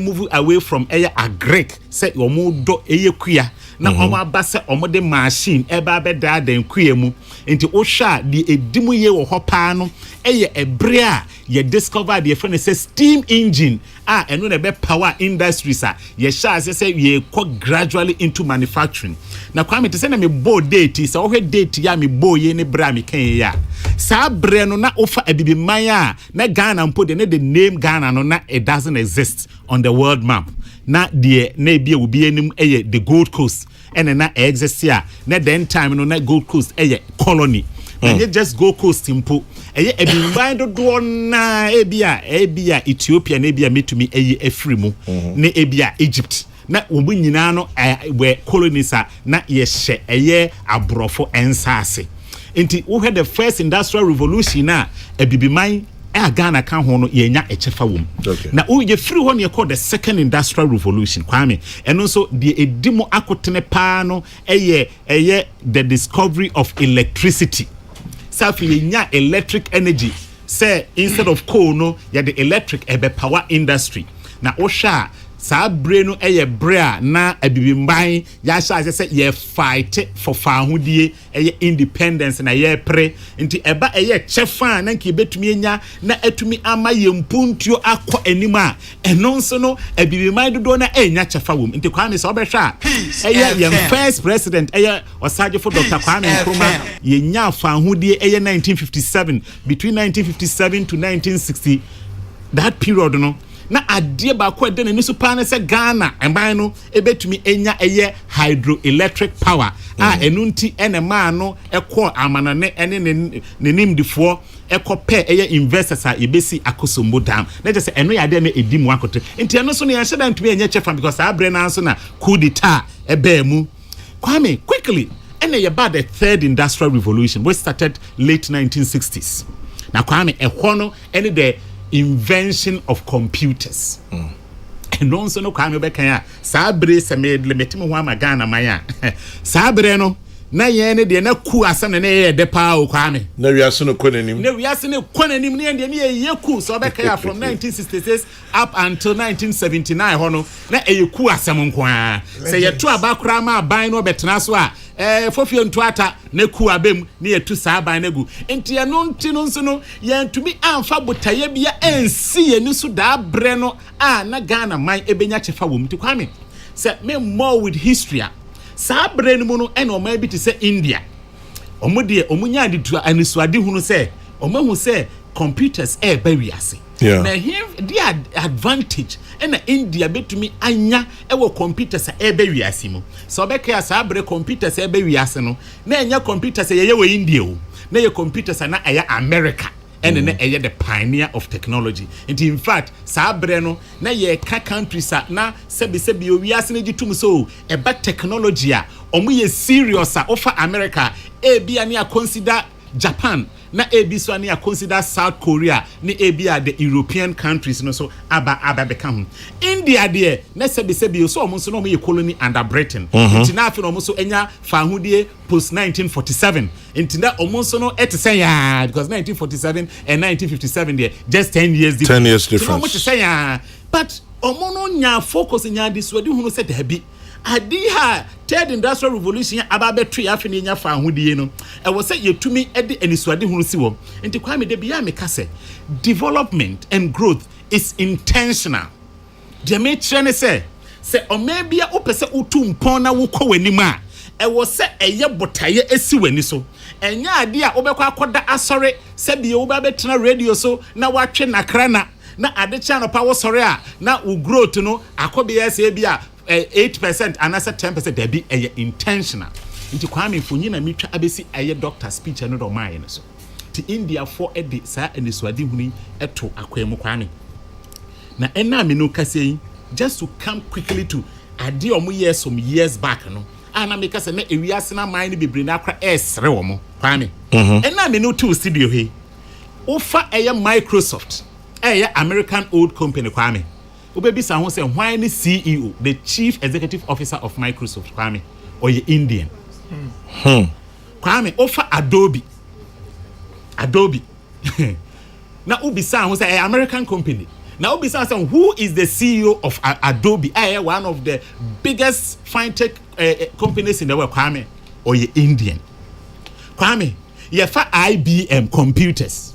move away from a Greek say omo do kuya na omo abase omo de machine eba be da den kuya mu nti o sha di edimu ye wo hopa no ebre a ye discover the friend say steam engine eno na be power industries ye sha say ye gradually into manufacturing na kwa me te say na me bo date say o date ya me bo ye ne bra me kan ya sa bre no na ofa abibi man na Ghana mpo de the name Ghana no na it doesn't exist on the world map na de na bia wo bia nim the Gold Coast and na exist here na then time no na Gold Coast colony and just Gold Coast mpo ebimban do na ebia Ethiopia na ebia metumi efri mu na ebia Egypt na obu nyina no we colonies na ye hye abrofo ensase nti we had the first industrial revolution na ebibiman Ghana kan ho no yenya echefa wom na ye free ho ne called the second industrial revolution Kwame and also the edimo akotene pa no the discovery of electricity safi yenya electric energy say instead of coal no the electric power industry na osha sa bre no bre na abibimban ya sha say ye fight for fahudie independence na ye pre nti eba chefa na nke betumi enya na atumi ama ye mpuntuo akọ anima eno nso no abibimban dodo na enya chefa wom nti Kwame so obehwa ye first president Osaje for Dr. Kwame Nkrumah ye nya fahudie 1957 between 1957 to 1960 that period no na adie ba ko de ne super na se Ghana emban no ebetumi enya hydroelectric power enu nti ene ma no ekọ amanane ene ne nimdifo ekọ pe investors ebesi akosombo dam na je se eno ya de na edimu akote nti eno so ne ya sheda ntumi enye chefa because abre na so na coup d'etat mu Kwame quickly ene ye ba the third industrial revolution which started late 1960s na Kwame no ene the invention of computers. And also no Kwame Bekaya sabre se me metimo ho amagana maya sabre no na ye ne de na ku asam na ye de pa o Kwame na wiase no konanim ne de ye ku so Bekaya from 1966 up until 1979 ho no na ye ku asam nko a se ye to abakra ma ban no betena so a fofio ntuata na ku abem ne yetu saa ban na gu enti ye no nti no nso no ye ntumi amfa botaye bia ensi ye ni so da bre no na Ghana man ebenya chefa wom ti Kwame say me more with history saa bre no mu no ene o ma bi ti say India omude omunya aditu anisuade hunu say omahu say computers ba wiase na here the advantage and India betumi anya ewo computers ba wiase mu so obeka saa bre computers ba wiase no na enya computers ye we India o na ye computers na America and then the pioneer of technology. And in fact, sabre no na ye ka countries na sebi wiase na gitum so e ba technology omo ye serious offer America bia na consider Japan na ebi so ani consider South Korea ni ebi are the European countries no so aba beka ho India de na sebi so omo so no ye colony under Britain nti na afi no omo so enya fa hodie post 1947 nti na omo so no etese ya because 1947 and 1957 there just 10 years difference 10 years difference omo etese ya but omo no nya focus nya this wadi hunu se dabi adi ha third industrial revolution aba betwe afi ne nya fa hodie no e wo se yetumi e de anisuade hunu si wo nti kwa me de bia me kase development and growth is intentional de me kire ne se omebia opese utumpon na wokọ w'anim a e wo se eye botaye esi w'ani so enya ade a obekọ akoda asore se bia wo ba betena radio so na watwe nakra na ade cha no pa wo sore a na wo growth no akobia se bia 8% and as 10% there be intentional nti kwame mfonyi na mitwa abesi aye doctor speech no do man so ti India for edi sa enisuade huni eto akwemu kwame na ena me no kase just to come quickly to ade omo years some years back no ana me kase na ewiase na man ni bebre na akra esre omo kwame ena me no to studio he ofa eye Microsoft eye American old company kwame obebisa ho say why ni CEO the chief executive officer of Microsoft kwame or ye Indian kwame offer Adobe na ubisa ho say American company na ubisa say who is the CEO of Adobe one of the biggest fintech companies in the world kwame or ye Indian kwame ye fa IBM computers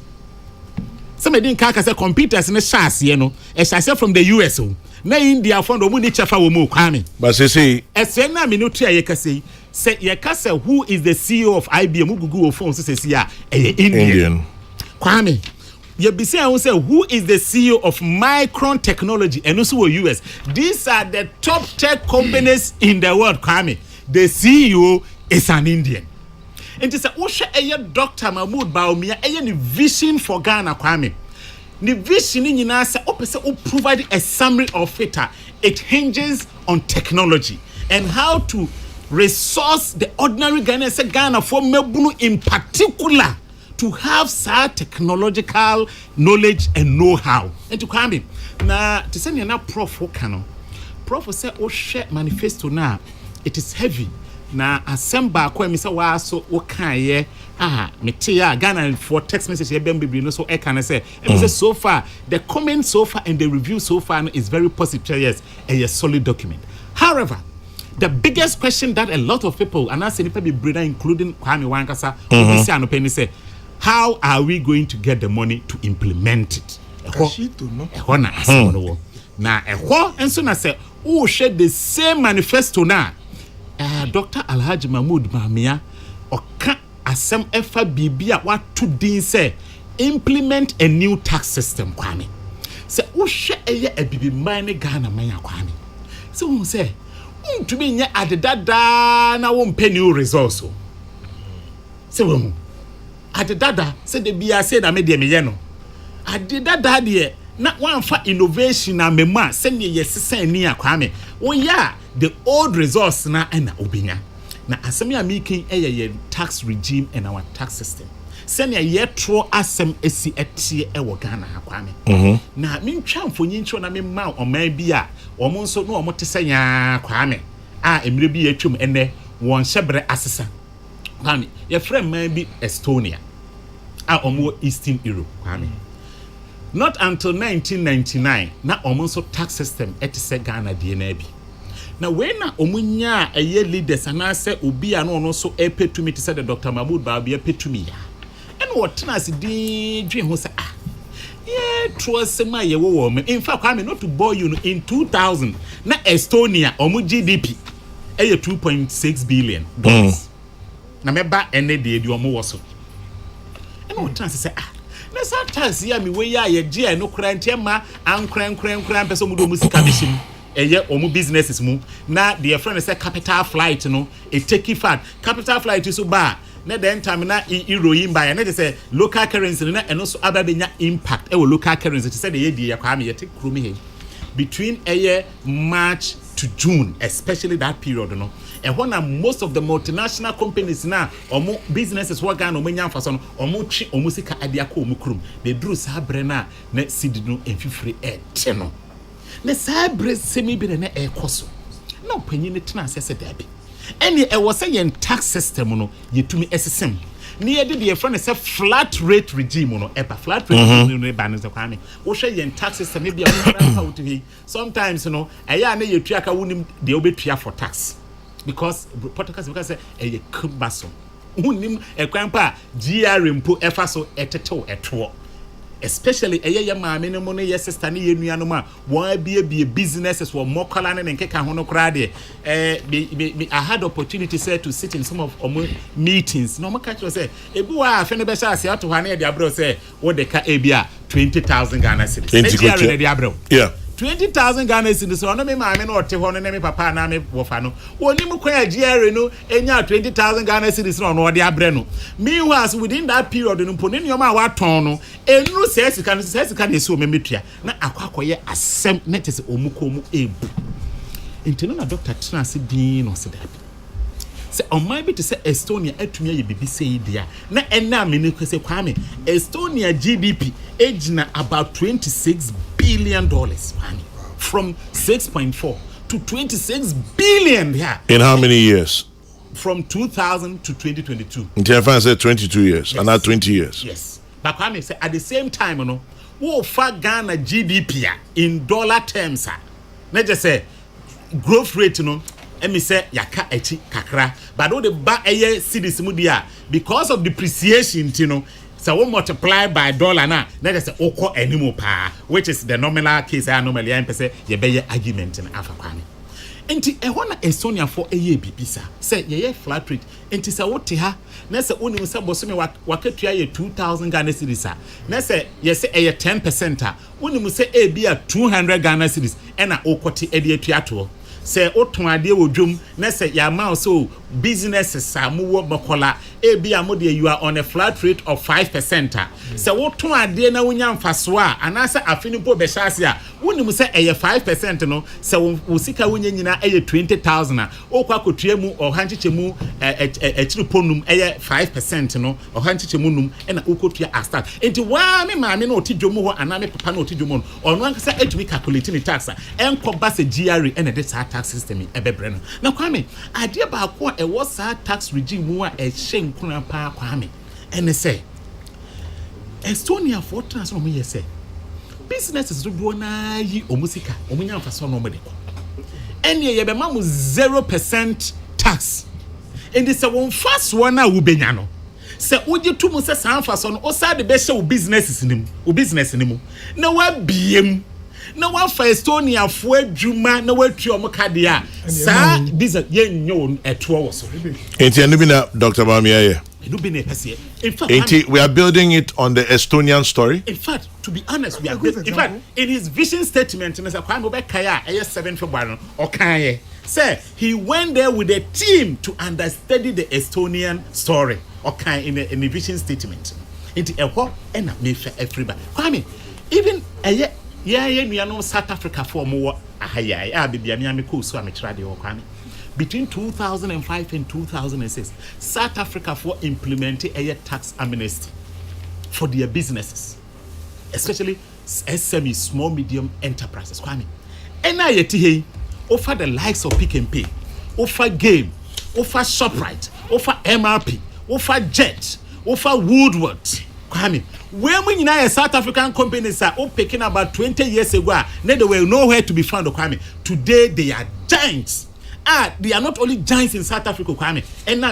somebody can say computers in the chassis no chassis from the US na India found omu ni chafa wo mu kwame but see na me no tua ye kase say ye kase who is the CEO of IBM Google phone say Indian kwame ye be say who is the CEO of Micron Technology and also US these are the top tech companies in the world kwame the CEO is an Indian. And it's a Osha Dr. Mahmoud Baumia, a vision for Ghana kwame. The vision in Yinasa opposite will provide a summary of it. It hinges on technology and how to resource the ordinary Ghana for Mebunu in particular to have such technological knowledge and know-how. And to kwame, na to send you na prof Okano. Prof say Osha manifesto na it is heavy. Na asemba kwa mi se wa so wo kan ye mete ya Ghana for text message ye bem bibli no so e kan say so far the comment so far and the review so far no, is very positive. Yes, a solid document. However, the biggest question that a lot of people and I say people be brother including Kwame Wankasa will say anopeni say how are we going to get the money to implement it? Na enso na say who share the same manifesto na Dr. Alhaji Mahmoud Bamia oka asem efa bibia what to din say implement a new tax system kwame say wo hwe eye abibi man Ghana man kwame say wo say untumi nya adedada na wo mpe new resource say wo adedada say de bia say na me de me ye no adedada de na wanfa innovation na mema say ne yesesa ni akwame wo ya the old resource na obinya na asem ya making ye tax regime and our tax system senia ye tro asem esi etie wo Ghana akwame na mentwa mfonyi ntro na memma oman bi a omo nso no omo tesanya kwame emire bi atwum ene won hyebre asesa kwame ye frem man bi Estonia omo Eastern Europe kwame not until 1999 na omo nso tax system etise Ghana die na bi na when na omunya eye leaders anase obi ano no so epetumi te said Dr. Mahmoud Babia petumi ya ene wotena se din dwe ho se trosema ye wo me in fact I mean not to bore you in 2000 na Estonia omu GDP 2.6 billion dollars na meba ene de omu wo so ene wotena se na sometimes ya mi we ya ye je no kra ntema ankran person mu do mu sika bishim eye omu businesses mu na the friend say capital flight no e take fat capital flight so ba na den time na euro yimba na say local currency na eno so ababenya impact e wo local currency to say the ye die ya kwa me ye take kro me he between March to June, especially that period, you know. And when most of the multinational companies now, or more businesses work on Omanian Fason, or more chi or musica adiako mukrum, they drew Sabrina, net sidino and free air channel. Ne Sabre semi be the air coso. No penny trans as a debby. Any I was saying tax system, no, ye to me SSM. Near the friend is a flat rate regime, no, flat rate regime, banners of crime. Or share yen tax system, maybe a sometimes, you know, I am a triaka wouldn't the obetria for tax. Because Portuguese because a kubaso. Unim a grandpa, GRMpo efaso eteto etwo. Especially a year mammy no money, yes, Stani Yanuma, why be a businesses for more colon and Keka Hono Crade. I had opportunity say to sit in some of meetings. No more catch was say, a boy, Fenebesa, say to Hane Diabro say, what the Abia 20,000 Ghana cedis. 20,000 Diabro. Yeah. 20,000 Ghana cedis. So no me mammy or Tehon and me papa na me wofano. When you quay GR no, and ya 20,000 Ghana cedis on what Diabreno. Meanwhile, within that period, in Punin Yoma Watono, and no says you can assume a metria. Na aquacoye a sem net is omukomu ebu. Internal Dr. Transi Dean or Sedap. Say on my bit to say Estonia at me be say dear. Na and now Miniko say Kwame. Estonia GDP age na about $26 billion. From 6.4 to 26 billion. Yeah. In how many years? From 2000 to 2022. Until I said 22 years, yes. And not 20 years. Yes. But Kwame say at the same time, you know, wo fa Ghana GDP in dollar terms. Not just say growth rate, you know. Me say yaka echi kakra, but all the ba eye cities mudia because of depreciation, you know. So we multiply by dollar na just say oko anymore pa, which is the nominal case. I normally am say ye be argument in Africa. Enti e hona Estonia for a year bibisa say ye flat rate enti say wote ha na say oni say boso me wakatua ye 2,000 Ghana cedis na say ye say e 10% a oni say e bia 200 Ghana cedis e na okote e de atua to say oton ade wodwom na say ya ma so businesses amuwo makola e bia mo de you are on a flat rate of 5%. Say woton ade na wonya mfaso a anasa afinipo be hyase a woni say e 5% no say wo sika wonya nyina e 20,000 a okwa kotua mu ohancheche mu echiriponum e 5% no ohancheche mu num e na okotua a start enti wa me maame na otidwomu ho ana me papa na otidwomu no ono anka say etumi calculate ni tax a enko ba se GRE e na de tax system e bebre no na Kwame ade ba ko e was tax regime mu a e hye nkuna pa Kwame ene say Estonia for trans no me say businesses do na yi omusika omunya mfaso no mede ko ene ye be ma mu 0% tax and this one fast one na wo benya no se oje tu mu se san faso no o sa de be hye wo businesses nim na wa biem na wa fa Estonia fo adwuma na wa tu o kade a sa business ye nyo eto wo so enti anu bi na Dr. Bamiaye in fact, we are building it on the Estonian story. In fact, to be honest, we are in fact in his vision statement in Kaya 7 February okay say he went there with a team to understudy the Estonian story okay in the vision statement into a and me for everybody Kwame even yeah South Africa for more ahaya bibia me ko so ametrade Kwame. Between 2005 and 2006, South Africa for implementing a tax amnesty for their businesses, especially SME, small medium enterprises. Kwame, NIAT offer the likes of Pick and Pay, offer Game, offer Shoprite, offer MRP, offer Jet, offer Woodward. Kwame, when we know South African companies are all picking about 20 years ago, they were nowhere to be found. Kwame, today they are giants. They are not only giants in South Africa, Kwame. And now,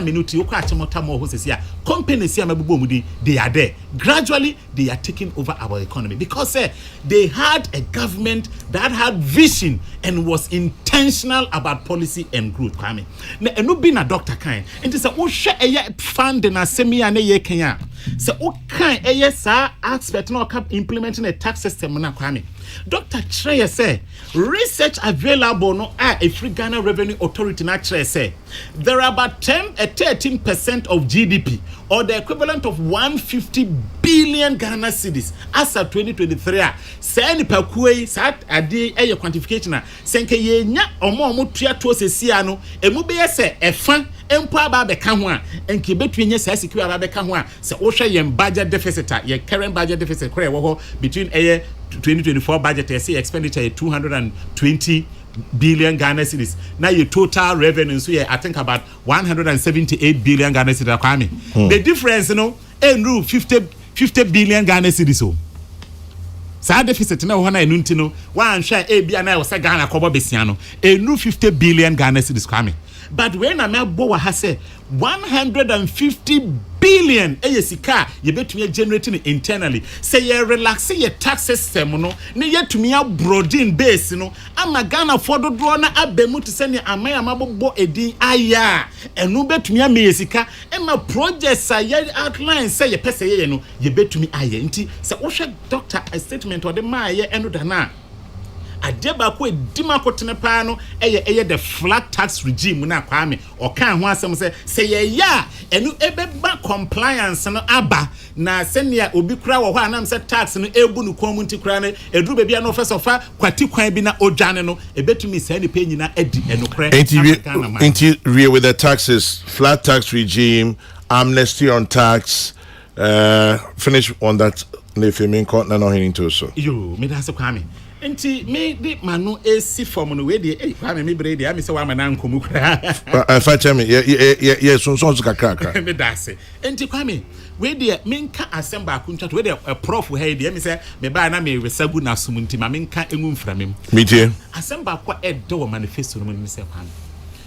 companies here, they are there. Gradually, they are taking over our economy because they had a government that had vision and was intentional about policy and growth, Kwame. Now, and being a doctor kind, and it's a share a fund and a semi and a Kenya. So, okay, yes, aspect no implementing a tax system, Kwame. Dr. Trey say research available no a free Ghana Revenue Authority na Trey say there are about 13% of GDP or the equivalent of 150 billion Ghana cedis as of 2023. Say ni pakuei sat ade eye quantification a senke ye nya omo tua to sesia no emu be se efa empo aba be ka ho a enke betue nya sa secure aba be ka ho a se wo hwe ye budget deficit ye current budget deficit kore wo between 2024 budget expenditure 220 billion Ghana cedis. Now your total revenue so I think about 178 billion Ghana cedis. The difference, you know, enru 50 billion Ghana cedis. So sa deficit na wana enunti no wan hwa e bia na wo se Ghana kobo besiano enru 50 billion Ghana cedis kwame. But when I me bo wa ha say 150 billion sika ye betumi generating internally say ye relax ye tax system no ne yetumi abroading base no ama Ghana for do na abemu to say ne amaya mabbo edin aya enu betumi am sika ema projects ye outline say ye pese ye no ye betumi aya nti say wo hwe doctor a statement or the ma ye enu dana adeba ko edima kotene pa no eye the flat tax regime na kwame o kan ho asem say ye ya enu ebeba compliance no aba na senia obi kura wo ho anam say tax no ebu no komu nti kura ne eduru be bia no first of kwati kwan bi na odwane no ebetumi say ne pe nyina edi enokre into real with the taxes, flat tax regime, amnesty on tax, finish on that nefemin court na no into so yo me da se kwame enti me de manu esi form no we de kwame me bre de am se wa ma na nkomu kra fa chemi ye so kakra me da se enti kwame we de me nka asem ba ku ntwato we de prof he de me se me ba na me resagu na sum nti ma me nka engu mframem me tie asem ba kwa edo wo manifesto no me se kwame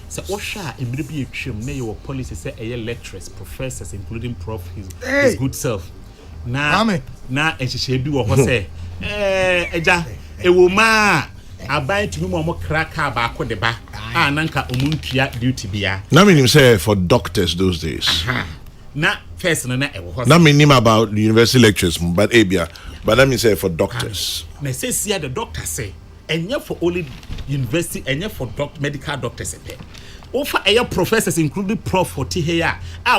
se osha emre bi etwem na your policy say lecturers professors including prof his good self na ehihye bi wo ho se eja ewoma abai tumi mo kraka ba ko de ba nanka omuntua duty bia na meaning say for doctors those days na first na ewo ho na meaning about the university lectures but abia but that means say for doctors na say see the doctor say enye for only university enye for medical doctors ofa professors including prof for here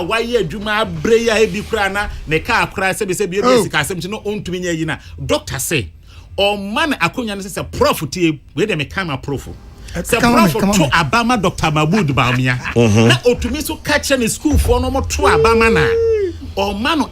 why adwuma abre ya e bi kra na ne ka akra se be sika asem no ontumi nya yi na doctor say o man akonya ne say prof tie we dem kama prof say prof to abama Dr. Mahmoud Baumia na otumi so catch in school for no to abama na o man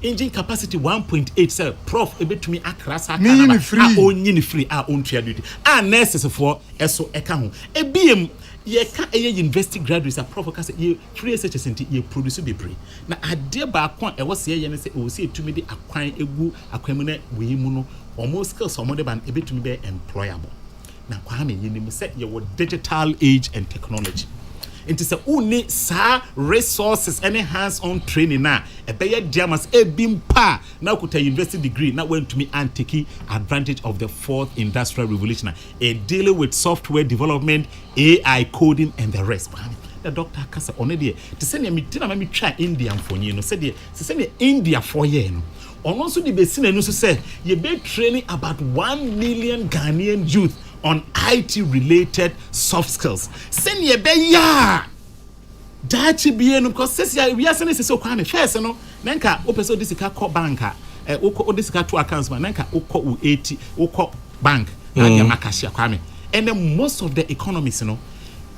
engine capacity 1.8 say prof ebetumi akrasa kana onyini free ontua duty nurses for eso eka ho ebiem ye ka university graduates a prof ka say ye free SHS nti ye produce bebre na ade ba kon e wo se ye ne say o se etumi de akwan egu akwan mu na we mu no almost skills omo de ban ebetumi be employable na kwa me ye nim say ye wo digital age and technology into say uni sa resources any hands-on training na ebeye diamas ebimpa na kuta university degree na went to me and take advantage of the fourth industrial revolution dealing with software development, AI coding and the rest. The doctor kasa one dey to say me tina me try India for you no say dey say India for year no ono so di be sin no so say ye be training about 1 million Ghanaian youth on IT related soft skills. Send ye be ya. Dachi be no because say we are saying say so kwame first no nanka opeso disika call banka o disika to accounts man nanka o call u80 o call bank na dia makashia kwame and then most of the economies no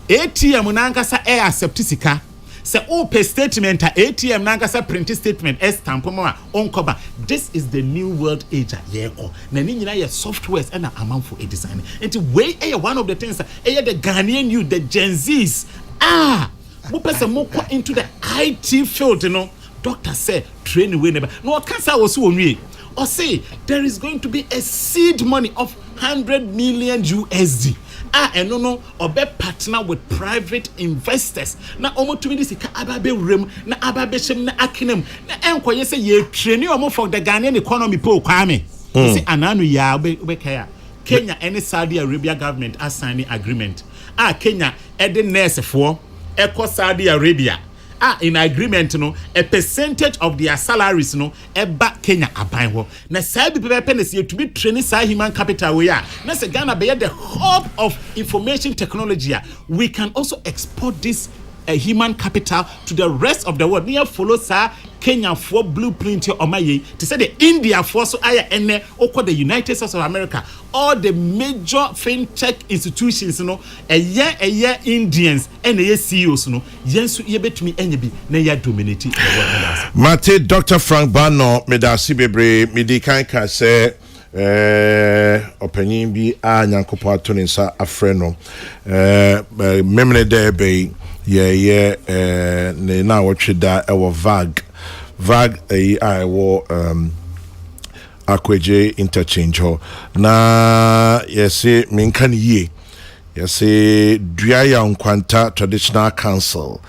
ATM nanka sa accept sika say pay statement ATM nanka sa print statement stamp ma on cover. This is the new world age yeko na ni nyina ye softwares and amanfo e design and way one of the things the Ghanaian youth the Gen Zs mo person mo into the IT field no doctor say training we never no cancer was so onwe or say there is going to be a seed money of 100 million USD no obe partner with private investors na omo tumi dis ka ababe wrem na ababe shem na akinem na enkoye say ye train omo for the Ghanaian economy po kwame say ananu ya obe kaya Kenya and Saudi Arabia government are signing agreement Kenya ede nurse for Eco Saudi Arabia in agreement no a percentage of their salaries no eba Kenya aban ho na say be pepe to be training say human capital we are na say Ghana be the hub of information technology we can also export this human capital to the rest of the world near follow sir Kenya for blueprint or my to say the India for so I and the United States of America, all the major fintech institutions, a year Indians and a year CEOs, yes, you bet me any be near dominating. Mate Dr. Frank Bano, Medasi Bebre, Medicanca say. Opinion bi a nyankopo ato ne nsa afrɛ memne there be ye ne na wɔtwe da ɛwɔ vag a ɛwɔ akwaje interchange ho na yɛse menka ne yie yɛse dua ya nkwanta traditional council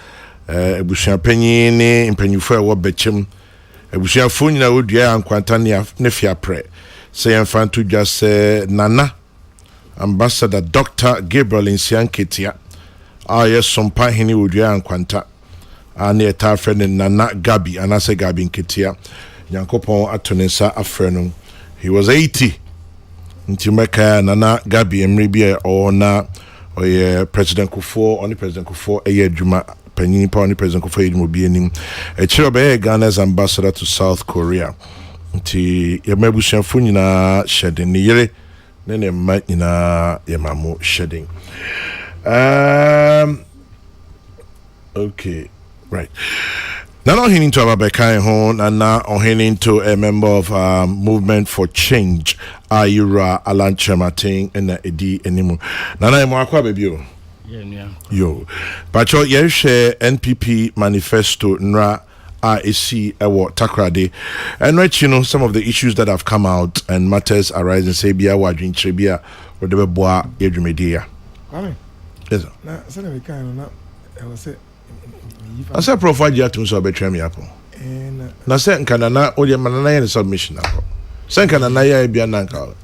ebusua panyin ne mpanyifo ɛwɔ bɛkyem ebusuafo nyina wo dua ya nkwanta ne fiapre say Infantu just Nana Ambassador Dr. Gabriel Nsianketia yes some pahini udia and kwanta ani eta friend Nana Gabi and I say Gabi Nketia Nyankopon atonesa afrenum he was 80 ntimeka Nana Gabi emribia or na or President Kufuor only President Kufuor juma panyin pa only President Kufuor edimo bi enim e chiro Ghana's ambassador to South Korea nti yamabusuafo nyina shedding ne yere ne ma nyina yamamo shedding okay right now on heading to Ababekai hon and now on heading to a member of Movement for Change Ayura Alan Chemating and Edi Enimu nana mo akwa baby yo but you share NPP manifesto nra IC Takrade and right some of the issues that have come out and matters arising say bia wadwin trebia or the boa edwumedia yes sir na say we kan na I was say I say profile ya tun so betwa me apo na say nka na odi manana ya submission apo say nka na ya bia na nka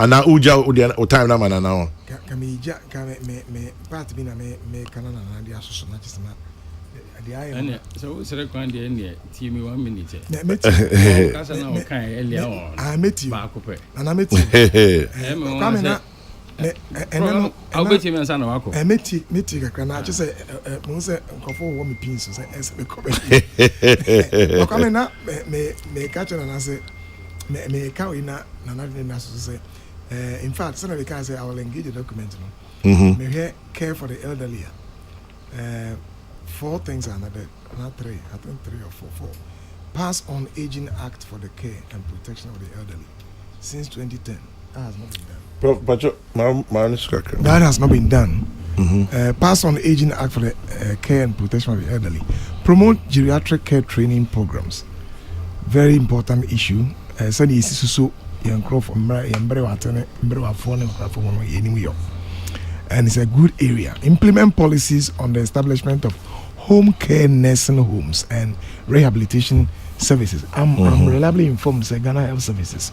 ana uja odi o time na manana on ka me ja ka me part bi na me kana na dia so na chisema and so sere kwan de ne tie me 1 minute kasa na o kan elia on I met you ba akopɛ and I met you come na and I'll bet you mention na wako met you kakra na che say mo say nkofo wo me pin so say es me come come na me catch na say me ka we na na so say in fact so we can say I will engage the document no me here care for the elderly 4 things are not 3, I think 3 or 4. Pass on Aging Act for the care and protection of the elderly since 2010. That has not been done. That has not been done. Pass on Aging Act for the care and protection of the elderly. Promote geriatric care training programs. Very important issue. So the issue and it's a good area. Implement policies on the establishment of home care nursing homes and rehabilitation services. I'm reliably informed say Ghana Health Services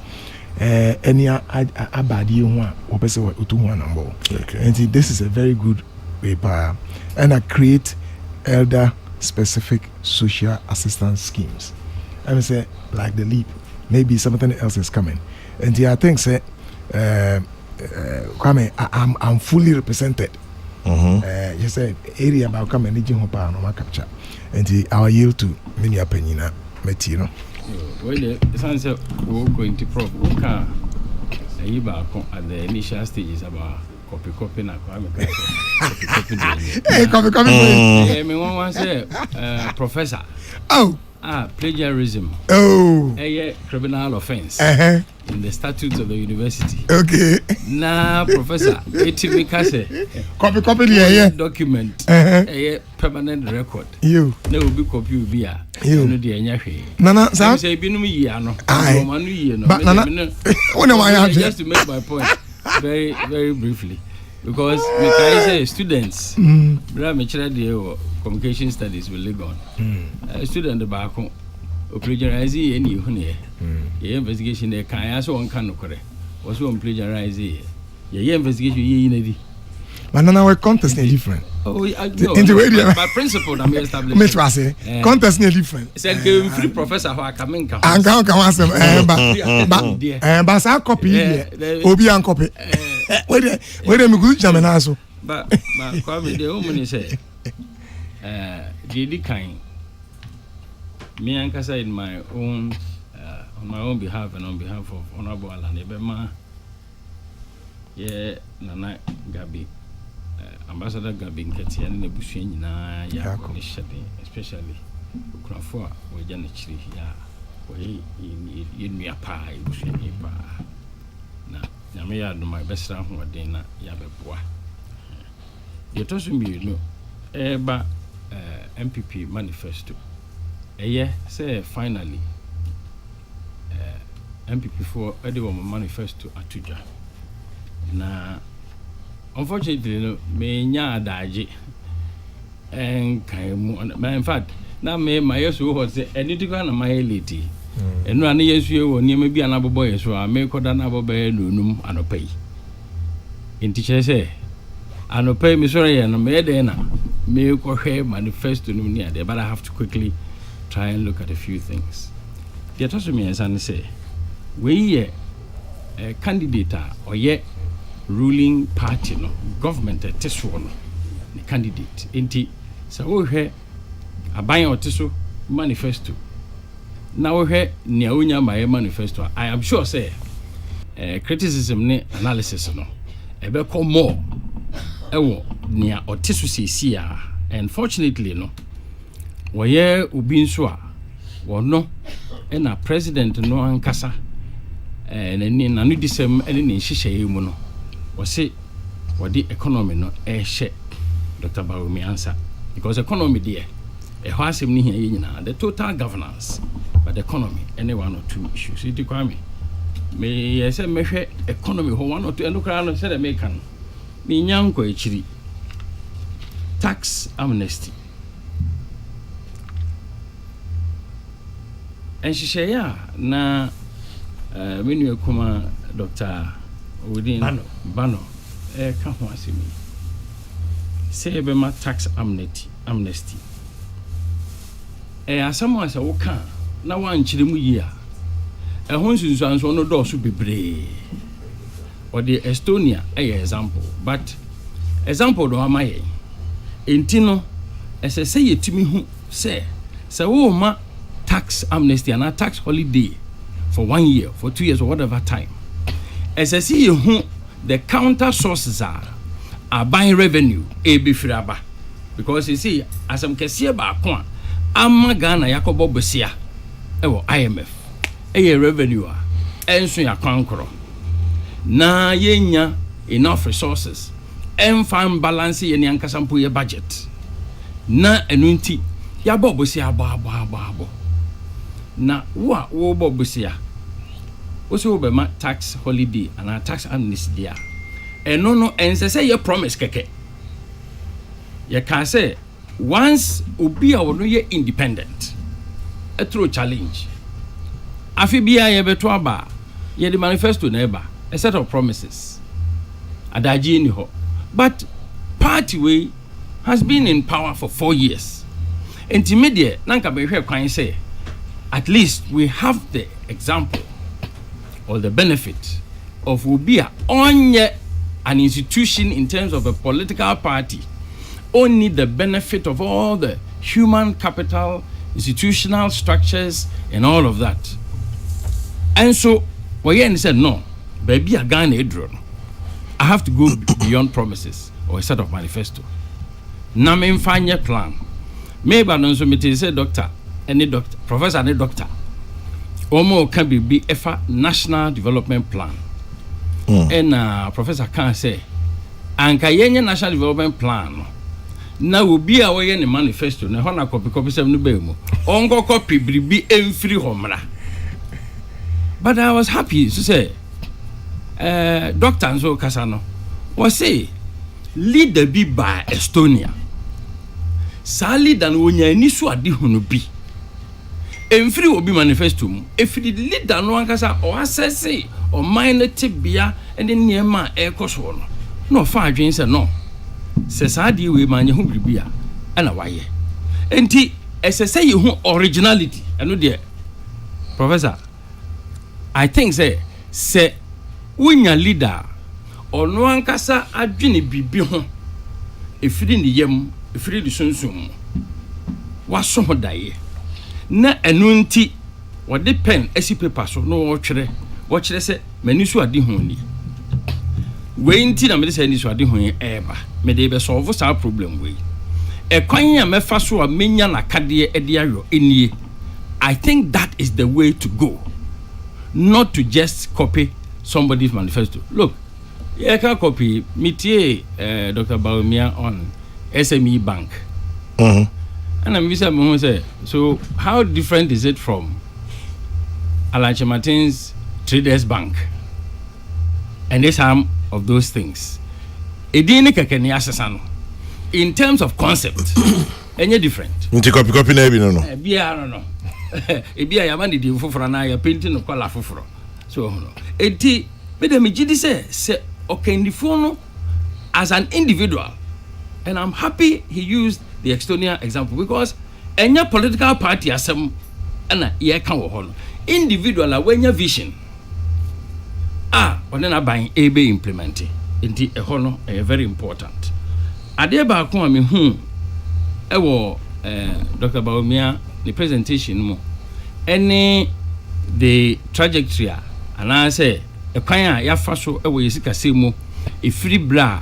any abadi one opese utu one number. And this is a very good paper and I create elder specific social assistance schemes. I say like the LEAP, maybe something else is coming. And I think say I'm fully represented. You said area about come and no capture and our yield to many penina metino. Well, the sense we're going to prove at the initial stages about copy na copy. I mean one say professor. Plagiarism. A criminal offense in the statutes of the university. Okay. Nah, professor, copy the document. A permanent record. You. There will be copy via. You know the Enyashi. Nana, say Binumi. But Nana, just to make my point very, very briefly. Because I say students, communication studies will live on. Student back home, plagiarizing any honey. Investigation there can also one can correct. Was one plagiarizing. Your investigation ye but now our contest is different. Oh, I know. By principle, I'm established. Contest is different. Said free professor who are coming. And come once but I copy Obi and copy. Wait me good Jamanaso. But the woman say, Didi kind me ankasa in my own on my own behalf and on behalf of Honorable Alan Ebema, Nana Gabi, Ambassador Gabi Nketi and the Bushin na ya especially Krafua we janachiri ya we in me apa Bushin pa na nyame ya do my best round ho den na ya beboa ye to so mi no eba MPP manifesto say finally MPP for Edward manifesto atuja na unfortunately no me nya adaje en kan mu in fact na me my yesu ho say enitiga na my lady enu ana yesu e wo niam bi ana bobo yesu a me koda na bobo e nunum anopai intiche say anopai mi sore ye no me de na me ko hwe manifesto no ni ade, but I have to quickly try and look at a few things. The toss me as I say we a candidate or ye ruling party no government test one the candidate inti so we he aban otiso manifesto now we he nia onya my manifesto. I am sure say criticism ne analysis no e be come more ewo nia otiso sisi a, unfortunately no we ye obi nso a wono na president no ankasa nani nanu disem ene ne hihye mu no wose wodi economy no ehye Dr. Bawumi answer because economy there e ho asem ni hia nyina the total governance but the economy any one or two issues it kwame me yese mehwe economy ho one or two eno kra no se the make kan me nyanko echiri tax amnesty en hihye na menu kuma Dr. Odin Bano ka ho asemi say be ma tax amnesty asamo asa wo ka na wan kire mu yi a ho nsunsuanso no do so bebre or the Estonia example but example do amaye enti no say yetimi hu say wo ma tax amnesty and a tax holiday for 1 year, for 2 years, or whatever time. As I see you, the counter sources are buying revenue, fraba. Because you see, as I'm Kessia Bakwan, I'm Ghana Yakobo Bessia, IMF, revenue, and so ya conqueror. Na yenya enough resources, and farm balance in Yankasampuya budget. Na enunti, Yabo Bessia Babo. Na wo bobusia also be ma tax holiday and a tax amnesty dia no say your promise keke you can say once obi a wono ye independent a true challenge afi bia ye beto aba ye the manifesto na eba a set of promises adaji ni ho but party way has been in power for 4 years intermediate nanka be hwe kwan say at least we have the example or the benefit of Ubia onye an institution in terms of a political party only the benefit of all the human capital, institutional structures and all of that. And so we said no, baby a Ghana edron. I have to go beyond promises or a set of manifesto. Na me mfanye plan. Maybe anonso me say doctor any doctor, professor, any doctor, Omo can be a national development plan. And Professor can say, and Kayenya national development plan. Now will be away in the manifesto. Na hona copy 7 bemo. Ongo copy be free homra. But I was happy to say, Doctor Anzo Casano was say, leader be by Estonia. Sali dan wonya ni so ade hono bi. Emfiri obi manifesto mu efiri leader no ankasa o assess o mine tibia ene niema e koso no no fa adwen se no se saade we manye ho bibia ana waye enti esese ye hu originality eno de professor I think say wonya leader ono ankasa adwene bibi ho efiri ni yam efiri di sunsum waso ho daye na enunti wɔde pen esi paper so no wɔkyerɛ sɛ mani so ade ho ni wei nti na mede sɛ ani so ade ho eba mede be solve saa problem wei ekwan a mefa so a menya na kadeɛ ade ayo enie. I think that is the way to go, not to just copy somebody's manifesto. Look, I can copy Mitie Dr. Baumia on SME Bank. And I'm say, so how different is it from Alanche Martin's Traders Bank and the sum of those things? In terms of concept, any different. Copy maybe no. No. Ebia ya mani di fufura na ya painting no kwala fufuro. So no. Enti me dem gidi say okendifo no as an individual, and I'm happy he used the Estonia example because any political party asem na ye kan wo ho no. Individual a wenya vision. One na ban ebe implement. Enti e ho no very important. Ade ba ko a me hu ewo Dr. Baumia the presentation mo any the trajectory and I say a kwan ya fa so e wo yesika se mo e free bra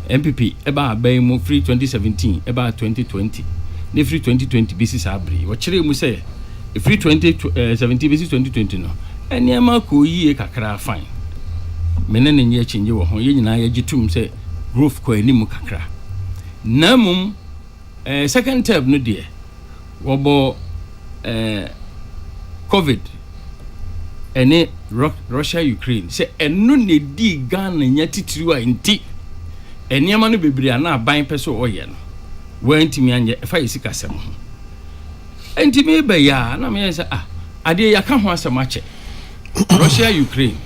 MPP eba abai mo free 2017 eba 2020 ne free 2020 basis abri wo kire mu say e free 2017 basis 2020 no eni ama ko yie kakra fine menene nye chinje wo ho ye nyina ya gitum say growth ko ani mu kakra namum second term no de wobo COVID ene Russia Ukraine say enu ne di Ghana nya titiriu a nti eniama no bebre ana ban peso oye no wantimi anye fa yesika sem enti me be ya na me say ade ya ka ho asem ache Russia Ukraine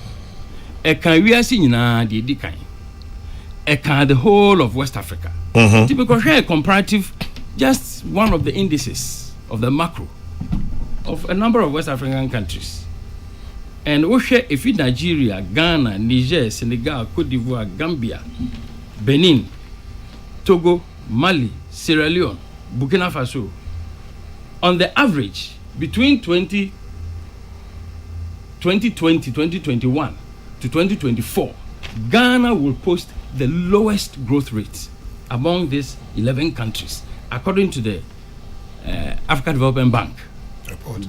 e kan wiase nyina de di kan e kan the whole of West Africa typical share comparative just one of the indices of the macro of a number of West African countries. And we share if Nigeria, Ghana, Niger, Senegal, Cote d'Ivoire, Gambia, Benin, Togo, Mali, Sierra Leone, Burkina Faso. On the average, between 2020, 2021 to 2024, Ghana will post the lowest growth rate among these 11 countries, according to the African Development Bank.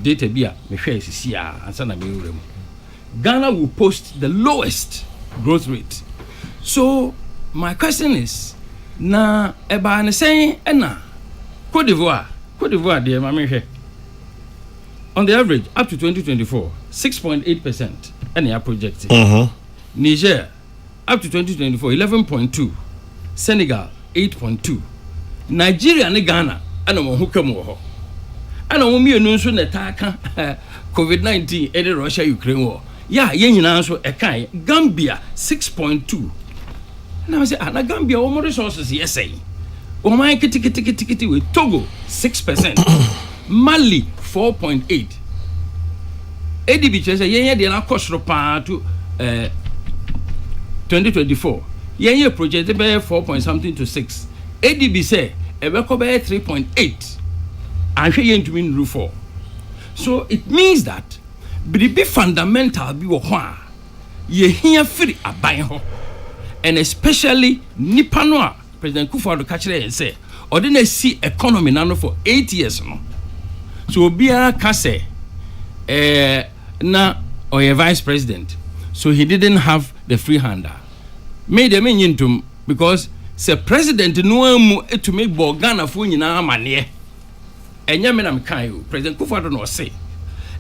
Data bia me share sia ansa na me wurem. Ghana will post the lowest growth rate. So my question is na eba ne say na Cote d'Ivoire dey ma me hwe. On the average up to 2024 6.8% and they are projecting. Niger up to 2024 11.2, Senegal 8.2, Nigeria and Ghana and mo hukam wo ho. And on me no so na taka COVID-19 e Russia Ukraine war. Yeah, yen nyina so e kan Gambia 6.2. Na say na Gambia wo mo resources yes say. O man kiti with Togo 6%. Mali 4.8. ADB say yen de na kosro pa to 2024. Yen project be 4 point something to 6. ADB say e be ko be 3.8. And here into mean rule 4. So it means that be fundamental be wo ye here free aban ho, and especially Nipanoa President Kufuor catch say or didn't see economy now for 8 years no. So Obia Kase na or a vice president, so he didn't have the free hander. Made them in because say president no to make Ghana for nyina amane. Enya me na me kan yo President Kufuor no say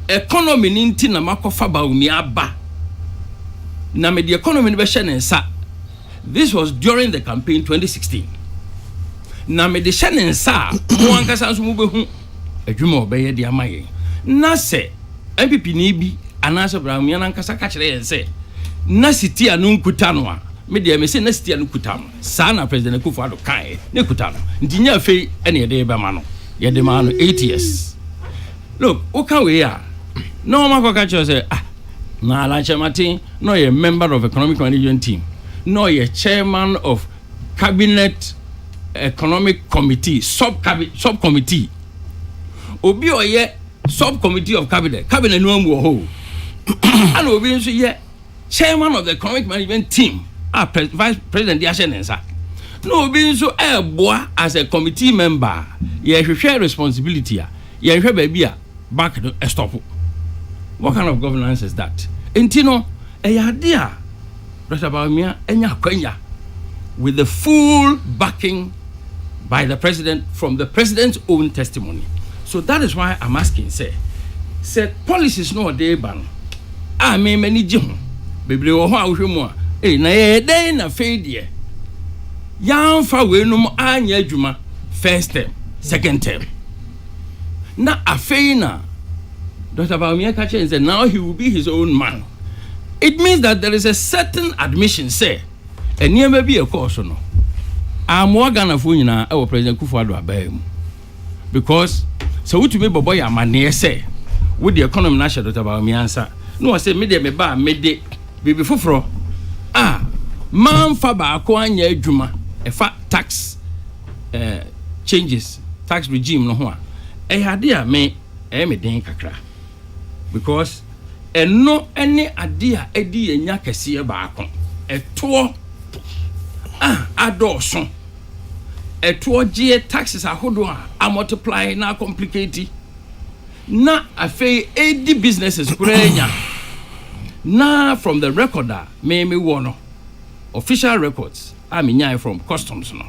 economy ni nti na makofa ba umi aba na me the economy no be hye nsa. This was during the campaign 2016. Na me the hye nsa mo ankasa so mo behu adwuma obeye de amaye na se MPP ni bi anase bra mo ankasa ka kire yen se na city anu nkuta no a me de me se na city anu kuta no sa na President Kufuor kan ne kuta no nti nya fe ene de be ma no ye demand 8 years. Look, okay we are. No man can say na Alanche Martin, no a member of economic management team, no a chairman of cabinet economic committee, subcommittee. Obi oye subcommittee of cabinet no more ho and we be so chairman of the economic management team vice president Yashenensa no be so boy as a committee member share responsibility baby back to stop. What kind of governance is that? Intino idea Dr. Bawumia enya kwenya with the full backing by the president from the president's own testimony. So that is why I'm asking, say policies no dey ban. Me many jim. Bebre wo ho ahwehwemu na ye den na failure. Yan fa we no anya adwuma first term, second term. Na afeina Dr. Bawumia Kache said now he will be his own man. It means that there is a certain admission, say, and near may be a course or no. I'm more gonna funina our President Kufuor Abayem. Because so to me, boy, I'm a near say, with the economy national Dr. Bawumia answer. No, I say, me baby fufro. Man faba akwanya juma, a fat tax changes, tax regime no one. Idea me den kakra. Because no any idea edi enya kese baako eto adorson eto gie taxes ahodo a multiply na complicate na afei edi businesses kurenya na from the recorder me wono official records aminyai from customs no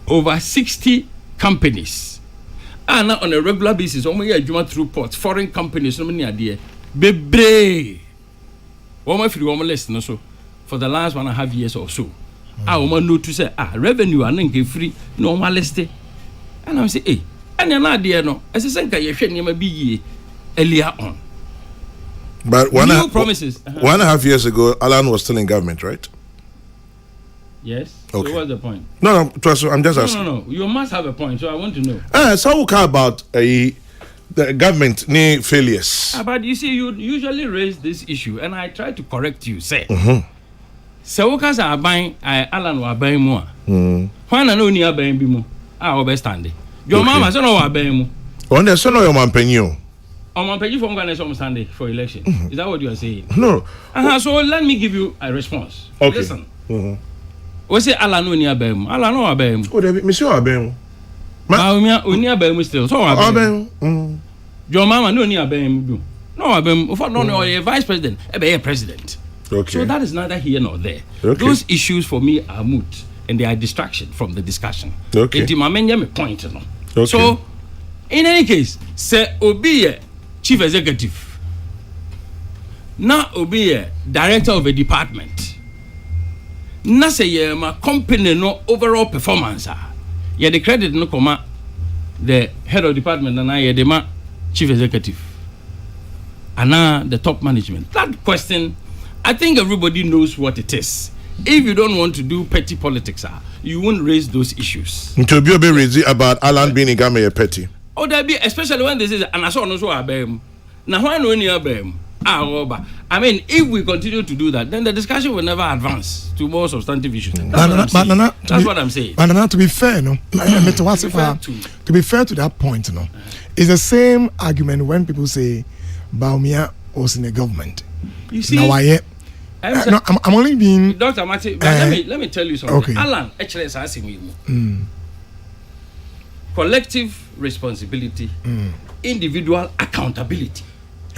over 60 companies and on a regular basis, only a juma through ports, foreign companies, no many idea. Bebre. Woman free woman less no so for the last 1.5 years or so. I woman know to say, revenue and free, no list. And I'm say, hey, and an idea no, as a senka you should be earlier on. But promises. 1.5 years ago, Alan was still in government, right? Yes. Okay. So what's the point? No, I'm just asking. No. You must have a point, so I want to know. So we care about the government ni failures. But you see, you usually raise this issue, and I try to correct you. Say, so we are buying Alan wa buying more. When I know you are buying bimu, I will be standing. Your mama so no wa buying mu. On the son of your man penny. On my page from Ghana some Sunday for election. Is that what you are saying? No. So let me give you a response. Okay. Listen. We say Alan no ni abem. Alan no abem. Oh, monsieur abem. Ma oni abem still. So abem. Your mama no ni abem do. No abem. For no vice president. E be president. Okay. So that is neither here nor there. Okay. Those issues for me are moot and they are distraction from the discussion. Okay. Enti ma menye me point no. Okay. So in any case, say obi chief executive. Now obi director of a department. Na say my company no overall performance ye the credit no comma the head of department and I the ma chief executive and the top management. That question, I think everybody knows what it is. If you don't want to do petty politics, you won't raise those issues. To be raised about Alan being in Ghana petty. Oh, there be especially when this is and I saw no so abem. Now why no any abem? I mean, if we continue to do that, then the discussion will never advance to more substantive issues. That's what I'm saying. But to be fair, no, to be fair to that point, no, it's the same argument when people say Bawumia was in the government. You see, now I'm only being Dr. Mati. Let me tell you something. Okay. Alan, actually, is asking you. Collective responsibility, individual accountability.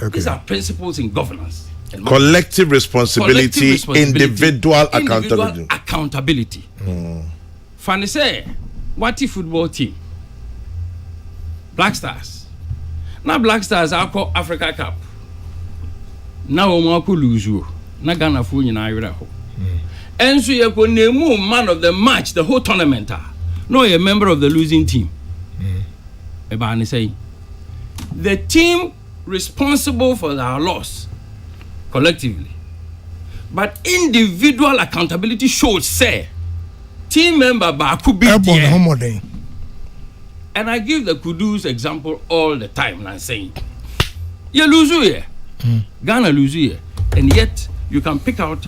Okay. These are principles in governance. Collective responsibility, individual accountability. Fanny say, what if football team? Black Stars. Now Black Stars are called Africa Cup. Now Omako lose you. Na Ghana fu nyina awere ho. And so you go name man of the match, the whole tournament. No, a member of the losing team. Ebani say, the team responsible for our loss collectively, but individual accountability should say team member could be there. And I give the Kudus example all the time. And I'm saying, you lose here, Ghana lose here, and yet you can pick out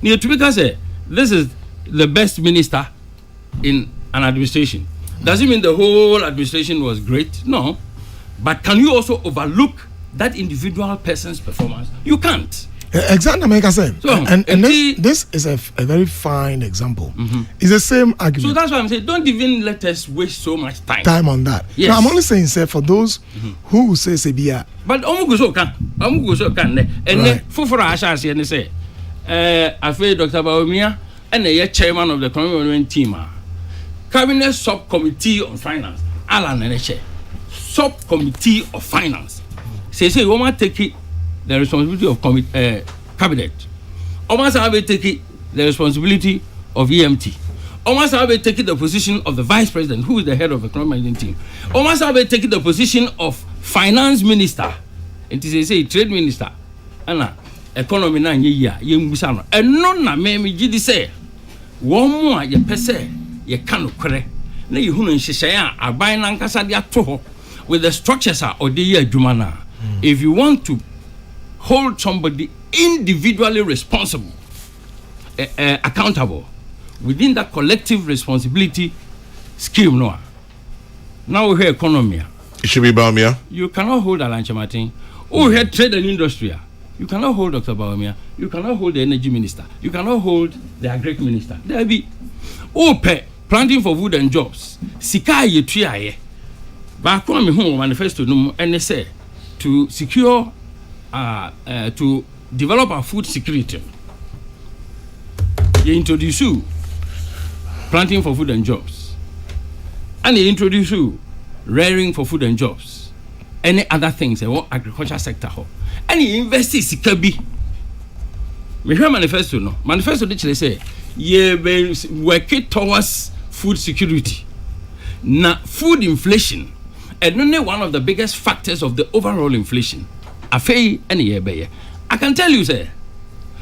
near to say this is the best minister in an administration. Does it mean the whole administration was great? No. But can you also overlook that individual person's performance? You can't. Exactly, make sense. So, and this is a very fine example. It's the same argument. So that's why I'm saying, don't even let us waste so much time on that. Yes. No, I'm only saying, sir, for those who say Sebia. But omuguso can, and for Asha say, I feel Dr. Baumia and the chairman of the Community team, Cabinet Subcommittee on Finance, Alan Neche, Subcommittee of Finance. Say, we might take it. The responsibility of cabinet. Almost have taken the responsibility of EMT. Almost have taken the position of the vice president, who is the head of the economic management team. Almost have taken the position of finance minister. It is a trade minister. Anna, economy na year, musano. And none na me jidi say. One more ye pese ye kanu kore. Na ye hunu nshishaya abai na nkasa dia toho with the structures or the year jumana. If you want to hold somebody individually responsible, accountable within that collective responsibility scheme. Now we hear economy. It should be Baumia. You cannot hold Alanche Martin. Oh, we hear trade and industry. You cannot hold Dr. Baumia. You cannot hold the energy minister. You cannot hold the agric minister. There be planting for food and jobs. Sika ye tuaye. Ba ko me ho manifesto no and say to secure to develop our food security. You introduce planting for food and jobs, and you introduce rearing for food and jobs, any other things what agriculture sector and you invest in sikabi. Me hear manifesto no manifesto dey say ye be working towards food security. Na food inflation and only one of the biggest factors of the overall inflation. I can tell you, sir,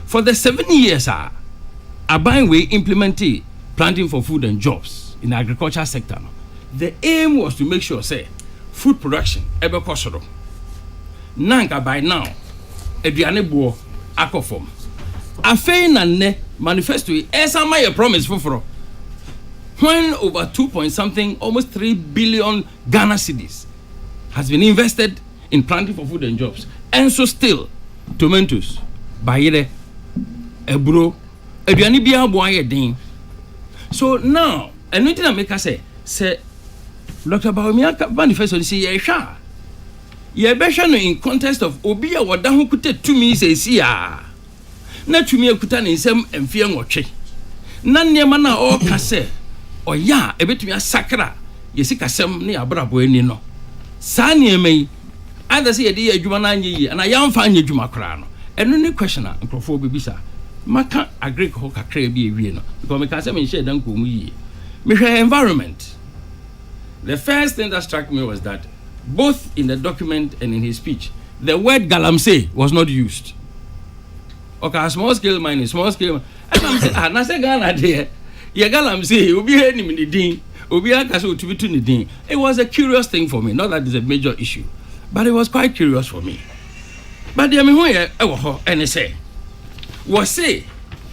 for the 7 years, Abai we implemented planting for food and jobs in the agriculture sector. The aim was to make sure, say, food production ebe kosoro. Nanka by now, eduane buo akofom. Afei na ne manifesto esa my promise for when over 2 almost 3 billion Ghana cedis has been invested in planting for food and jobs. And so still, tomatoes, bayere, ebro, eduane bia boye din. So now, and nothing that make us say, Dr. Baumia manifesto say ye sha. Ye be sha no in context of obi a wada ho kuta tumi say sia. Na tumi akuta ne nsem emfie nwotwe. Na niema na o ka say, oya ebetumi asakra ye sikasem ne abrabo ani no. Sa niema yi either say ye adwuma na anye and I am fan adwuma kra no. Eno ne question a nkrofo bebisa. Maka agriculture kakra bi ewie no. Because me ka say me share dan ko mu yi. Me hwe environment. The first thing that struck me was that both in the document and in his speech, the word galamsey was not used. Okay, small scale mining, small scale. And I'm saying, na say Ghana there, ye galamsey, obi he ni me din, obi aka so to be to ni din. It was a curious thing for me, not that it's a major issue, but it was quite curious for me. But the me ho ye wo ho ene say, wo say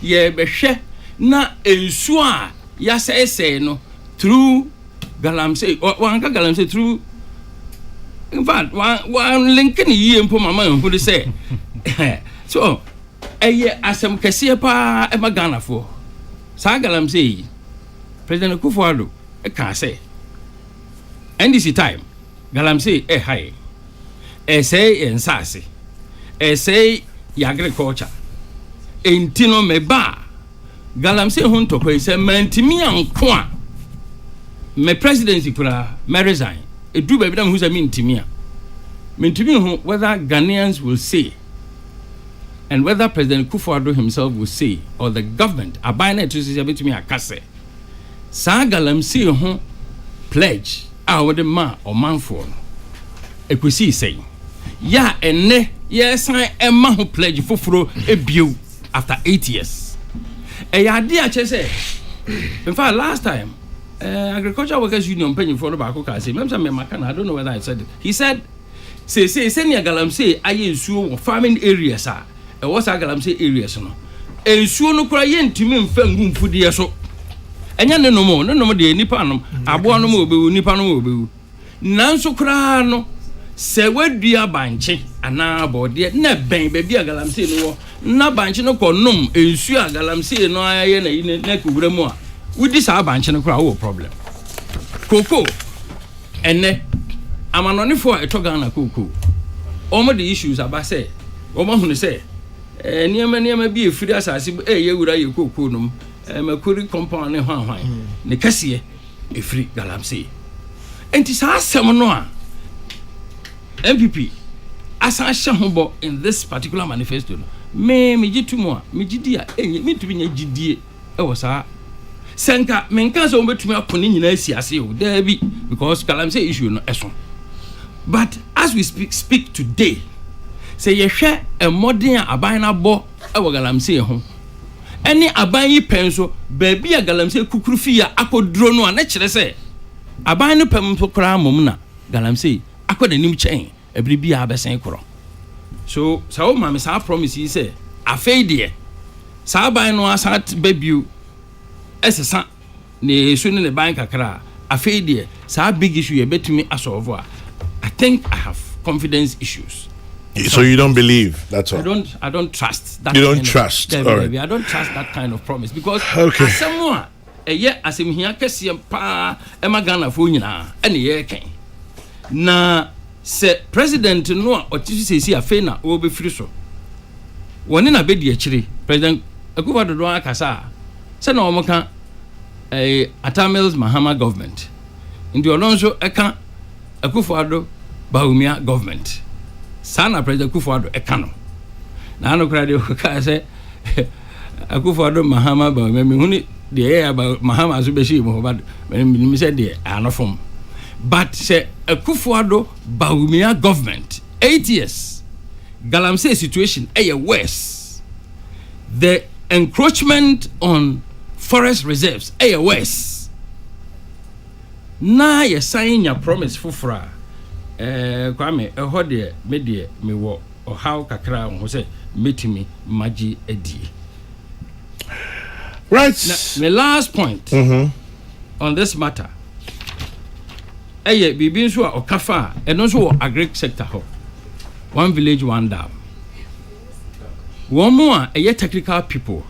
ye be hwe na ensu a ya say no through galamsey, one galamsey through. In fact, one linking ye and mama who say so asem kese pa e magana for sagalam say President Kufuor e can say NDC time galam say high say ensase say agriculture entino meba galam say hun to ko say mantimi anko a me presidency kura me resign. It do baby who's a mean to me whether Ghanaians will say and whether President Kufuor himself will say or the government abide to say to me a kase sagalam see ho pledge our the man or man for ekusi say ya enne yes I am who pledge fufuro ebio after 8 years ya dia che say in fact last time Agricultural Workers Union penny for the Bakuka say, I don't know whether I said it. He said, say, send your galamsey, I ensure farming areas are. And what's a galamsey areas no? And soon no crying to me and room for the so. And yan no more, no more, the Nipanum, Abuano, Nipano, Nanso Crano, se wadua banche ana bode na ben ba bia galamsey no na banche no konom ensu a galamsey no aye na yi na kuwura mu a wudi sa banche no kra wo problem Kokrokoo ene amanonefo a eto Ghana Kokrokoo omo the issues aba say omo hunu say niam bi efiri asase ye wura ye Kokrokoo no makuri compound ne hwan ne kase efiri galamsey enti sa asem no a MPP asa shahubo in this particular manifesto me gitumu a me gidi a me tumi nya gidie e wo sa senka menka so betumi akone nyina asiase o there be because galamsey issue no eso but as we speak today say ye hwe a modern aban na bo e wo galamsey ho eni aban yi penso baabi a galamsey kukurufi ya akoduro no a na kire say aban no pem kora mom na galamsey akodanim chen ebribi a besen koro so so mama sa promise yi say afei de sa ban no asat babiu esesa ne so ne ban kakra afei de sa big issue ye betumi asolve I think I have confidence issues. So you don't believe that's all? I don't trust that. You don't trust. All right. I don't trust that kind of promise because okay. Someone asem hia kese pa e magana fo nyina ene ye ken na se president no a otisi sesi afei na o be firi so woni na be di akire president Akufo-Addo do akasa se na omoka Atamils Mahama government ndi ononso eka Akufo-Addo Bawumia government sana president Akufo-Addo eka no na no kra de ka se Akufo-Addo Mahama Bawumia me huni de about Mahama aso be shi mo ba me say de anofom but say Akufo-Addo Bawumia government 8 years galamsey situation worse the encroachment on forest reserves worse na ye sign your promise fufura kwame ho de me de me wo how kakra ho say metimi magi edi right now, my last point on this matter bibi nso a okafa eno nso agric sector ho one village one dam womo a technical people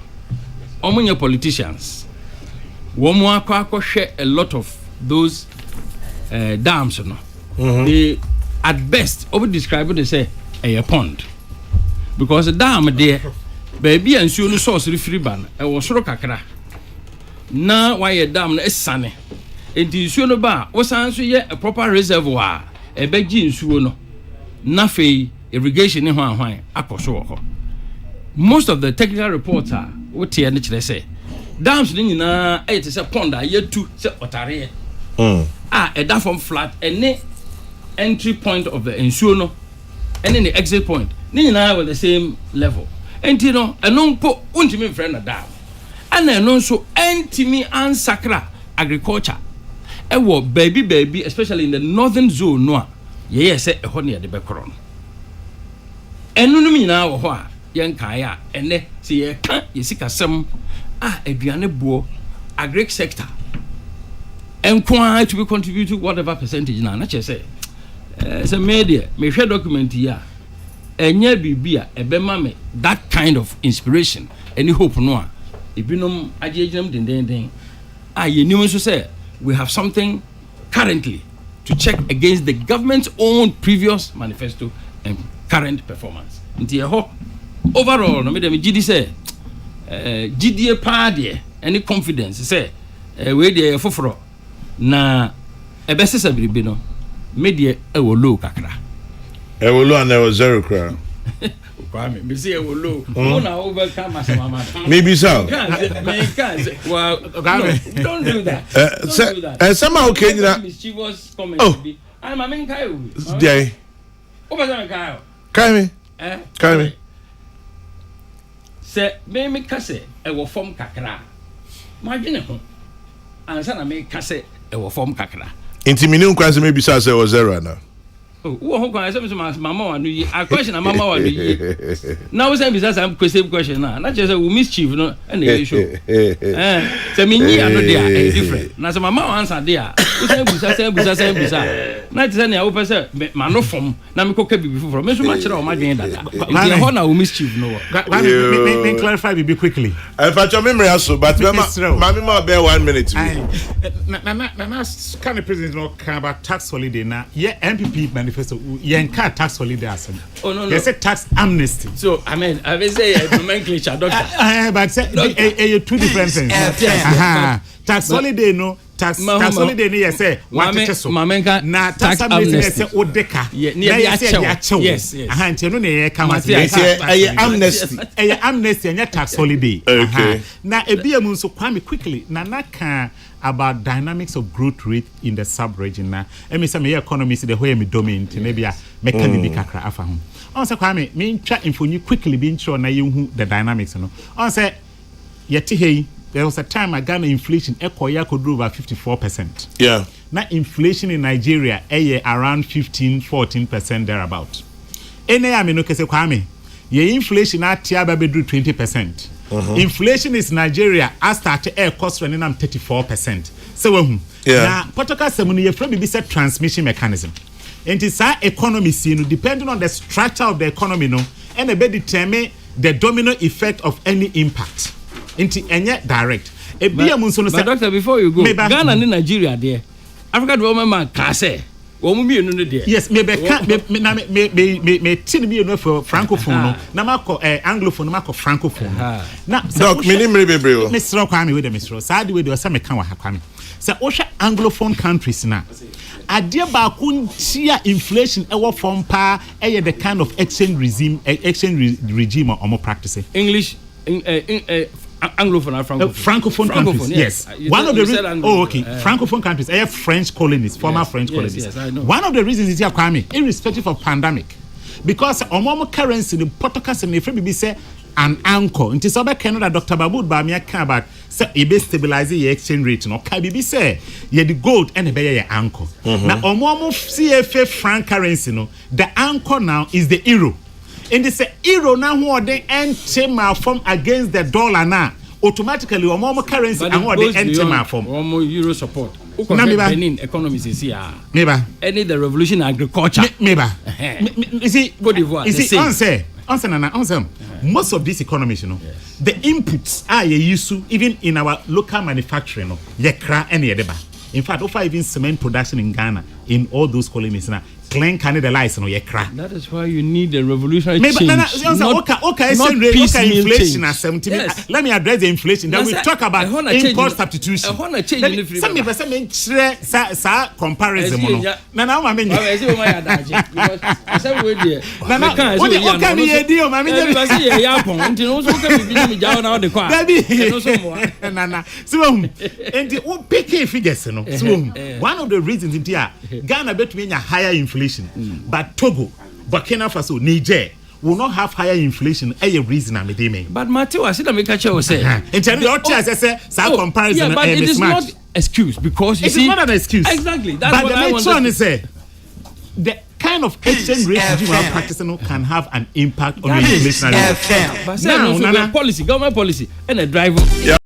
omunye politicians womo akwa a lot of those dams no they at best over describe they say a pond because the dam there baby ansuo no source refri ban e wo soro kakra na why dam na esane enti nsuo no ba wo san so ye a proper reservoir e beji nsuo no na fei irrigation ni hwan akoso wo most of the technical reports are what here na kire say dams ni nyina e te say pond a yetu say otare e da from flat any entry point of the nsuo no and then the exit point ni nyina with the same level enti no eno mpo untimi mfre na dam ana eno so entimi ansakra agriculture ewo baby especially in the northern zone no a ye say eho ne de bekoro no eno no nyina wo ho a yen kan a ene se ye ka yesikasem aduane bo agric sector enko to be contribute to whatever percentage na che say media me hwe document ya enya bibia ebema me that kind of inspiration any hope no a ebinom agyegyem dendenden yenim so say we have something currently to check against the government's own previous manifesto and current performance nti overall no me dem gidi say gidie pa de any confidence say we dey foforo na ebesesa biribi no media ewo low kakra ewo low and ewo zero kra kwame me say ewo low una overcome as mama maybe so well don't do that somehow okay na mischievous comment be I'm a kai o dey oba kai kai me say me kase ewo form kakra madwene ho ansa na me kase ewo form kakra intimini nkwanse maybe say was zero na wo ho kwan say mama wa no yi a question na mama wa no yi now say be say question na just say we mischief no and the show say me yi ano dey different na say mama wa answer dey busa na tse na wo pese ma no fom na me koka bibi foforo me so ma kire o ma dwen dada e ho na wo mischief no me clarify bibi quickly I fact your memory also but mama ma bear 1 minute na kind of president no can about tax holiday na MPP manifesto yen ka tax holiday asem they say tax amnesty so I mean I will say nomenclature doctor but say two different things tax holiday no tax holiday ni say what so na tax amnesty say odeka na say yes nti no na kama say amnesty and tax holiday na ebia mu nso kwame quickly na ka about dynamics of growth rate in the sub-region na emi say me economists the way me domain na bia me ka bi kakra afa ho on say kwame me ntwa infoni quickly bi ntro na yehu the dynamics no on say yeti hey there was a time Ghana inflation ekoya could grow over 54%. Yeah. Now inflation in Nigeria around 15-14% thereabout. Ene ya me no kese kwame. Ye inflation atia ba bedru 20%. Inflation is Nigeria as start cost running am 34%. So we na protocol semunu ye from be set transmission mechanism. And it's our economy seen depending on the structure of the economy no and be determine the domino effect of any impact. Into any direct. But doctor, before you go, Ghana and Nigeria there, Africa development man can say, yes, maybe tin me for francophone, na mako anglophone, mako francophone. Now, doc, Mr. Kwame with the Mr. Sadi with the Osama Kanwa Kwame. So, Osha anglophone countries now. Adia ba kuntia inflation ewo from pa the kind of exchange regime or more practicing English Anglophone or francophone countries, yes. One of the reasons, francophone countries, French colonies, former French colonies. Yes, I know. One of the reasons is here, Kwame, irrespective of pandemic, because omomo currency, the podcast and the free be say an anchor. It is over Canada, Dr. Baboud Bamia can about say it be stabilize the exchange rate. No, Kabibi say ye the gold and the your anchor. Now omomo CFA franc currency, no, the anchor now is the euro. And they say euro now who they enter malform against the dollar now automatically or more currency and what they enter malform or more euro support. Benin economies is here. Maybe any the revolution agriculture. Maybe you see Cote d'Ivoire. You see answer. Most of these economies, you know, the inputs are used to even in our local manufacturing, yekra and yedeba. In fact, over even cement production in Ghana in all those colonies now. Clean Canada license or crack. That is why you need a revolutionary change. Not inflation at 70. Yes. Let me address the inflation. Then we talk about import substitution. Some people say comparison. One of the reasons in here, Ghana bet me a higher inflation. But Togo, Burkina Faso, Niger will not have higher inflation. A reason I'm a But Matthew, I said I make a show say. In terms of comparison, but it is not excuse because you see, it's not an excuse. Exactly. That's but what the next one is the kind of exchange rate you are practicing can have an impact on your inflation. But now, policy, government policy, and a driver. Yeah.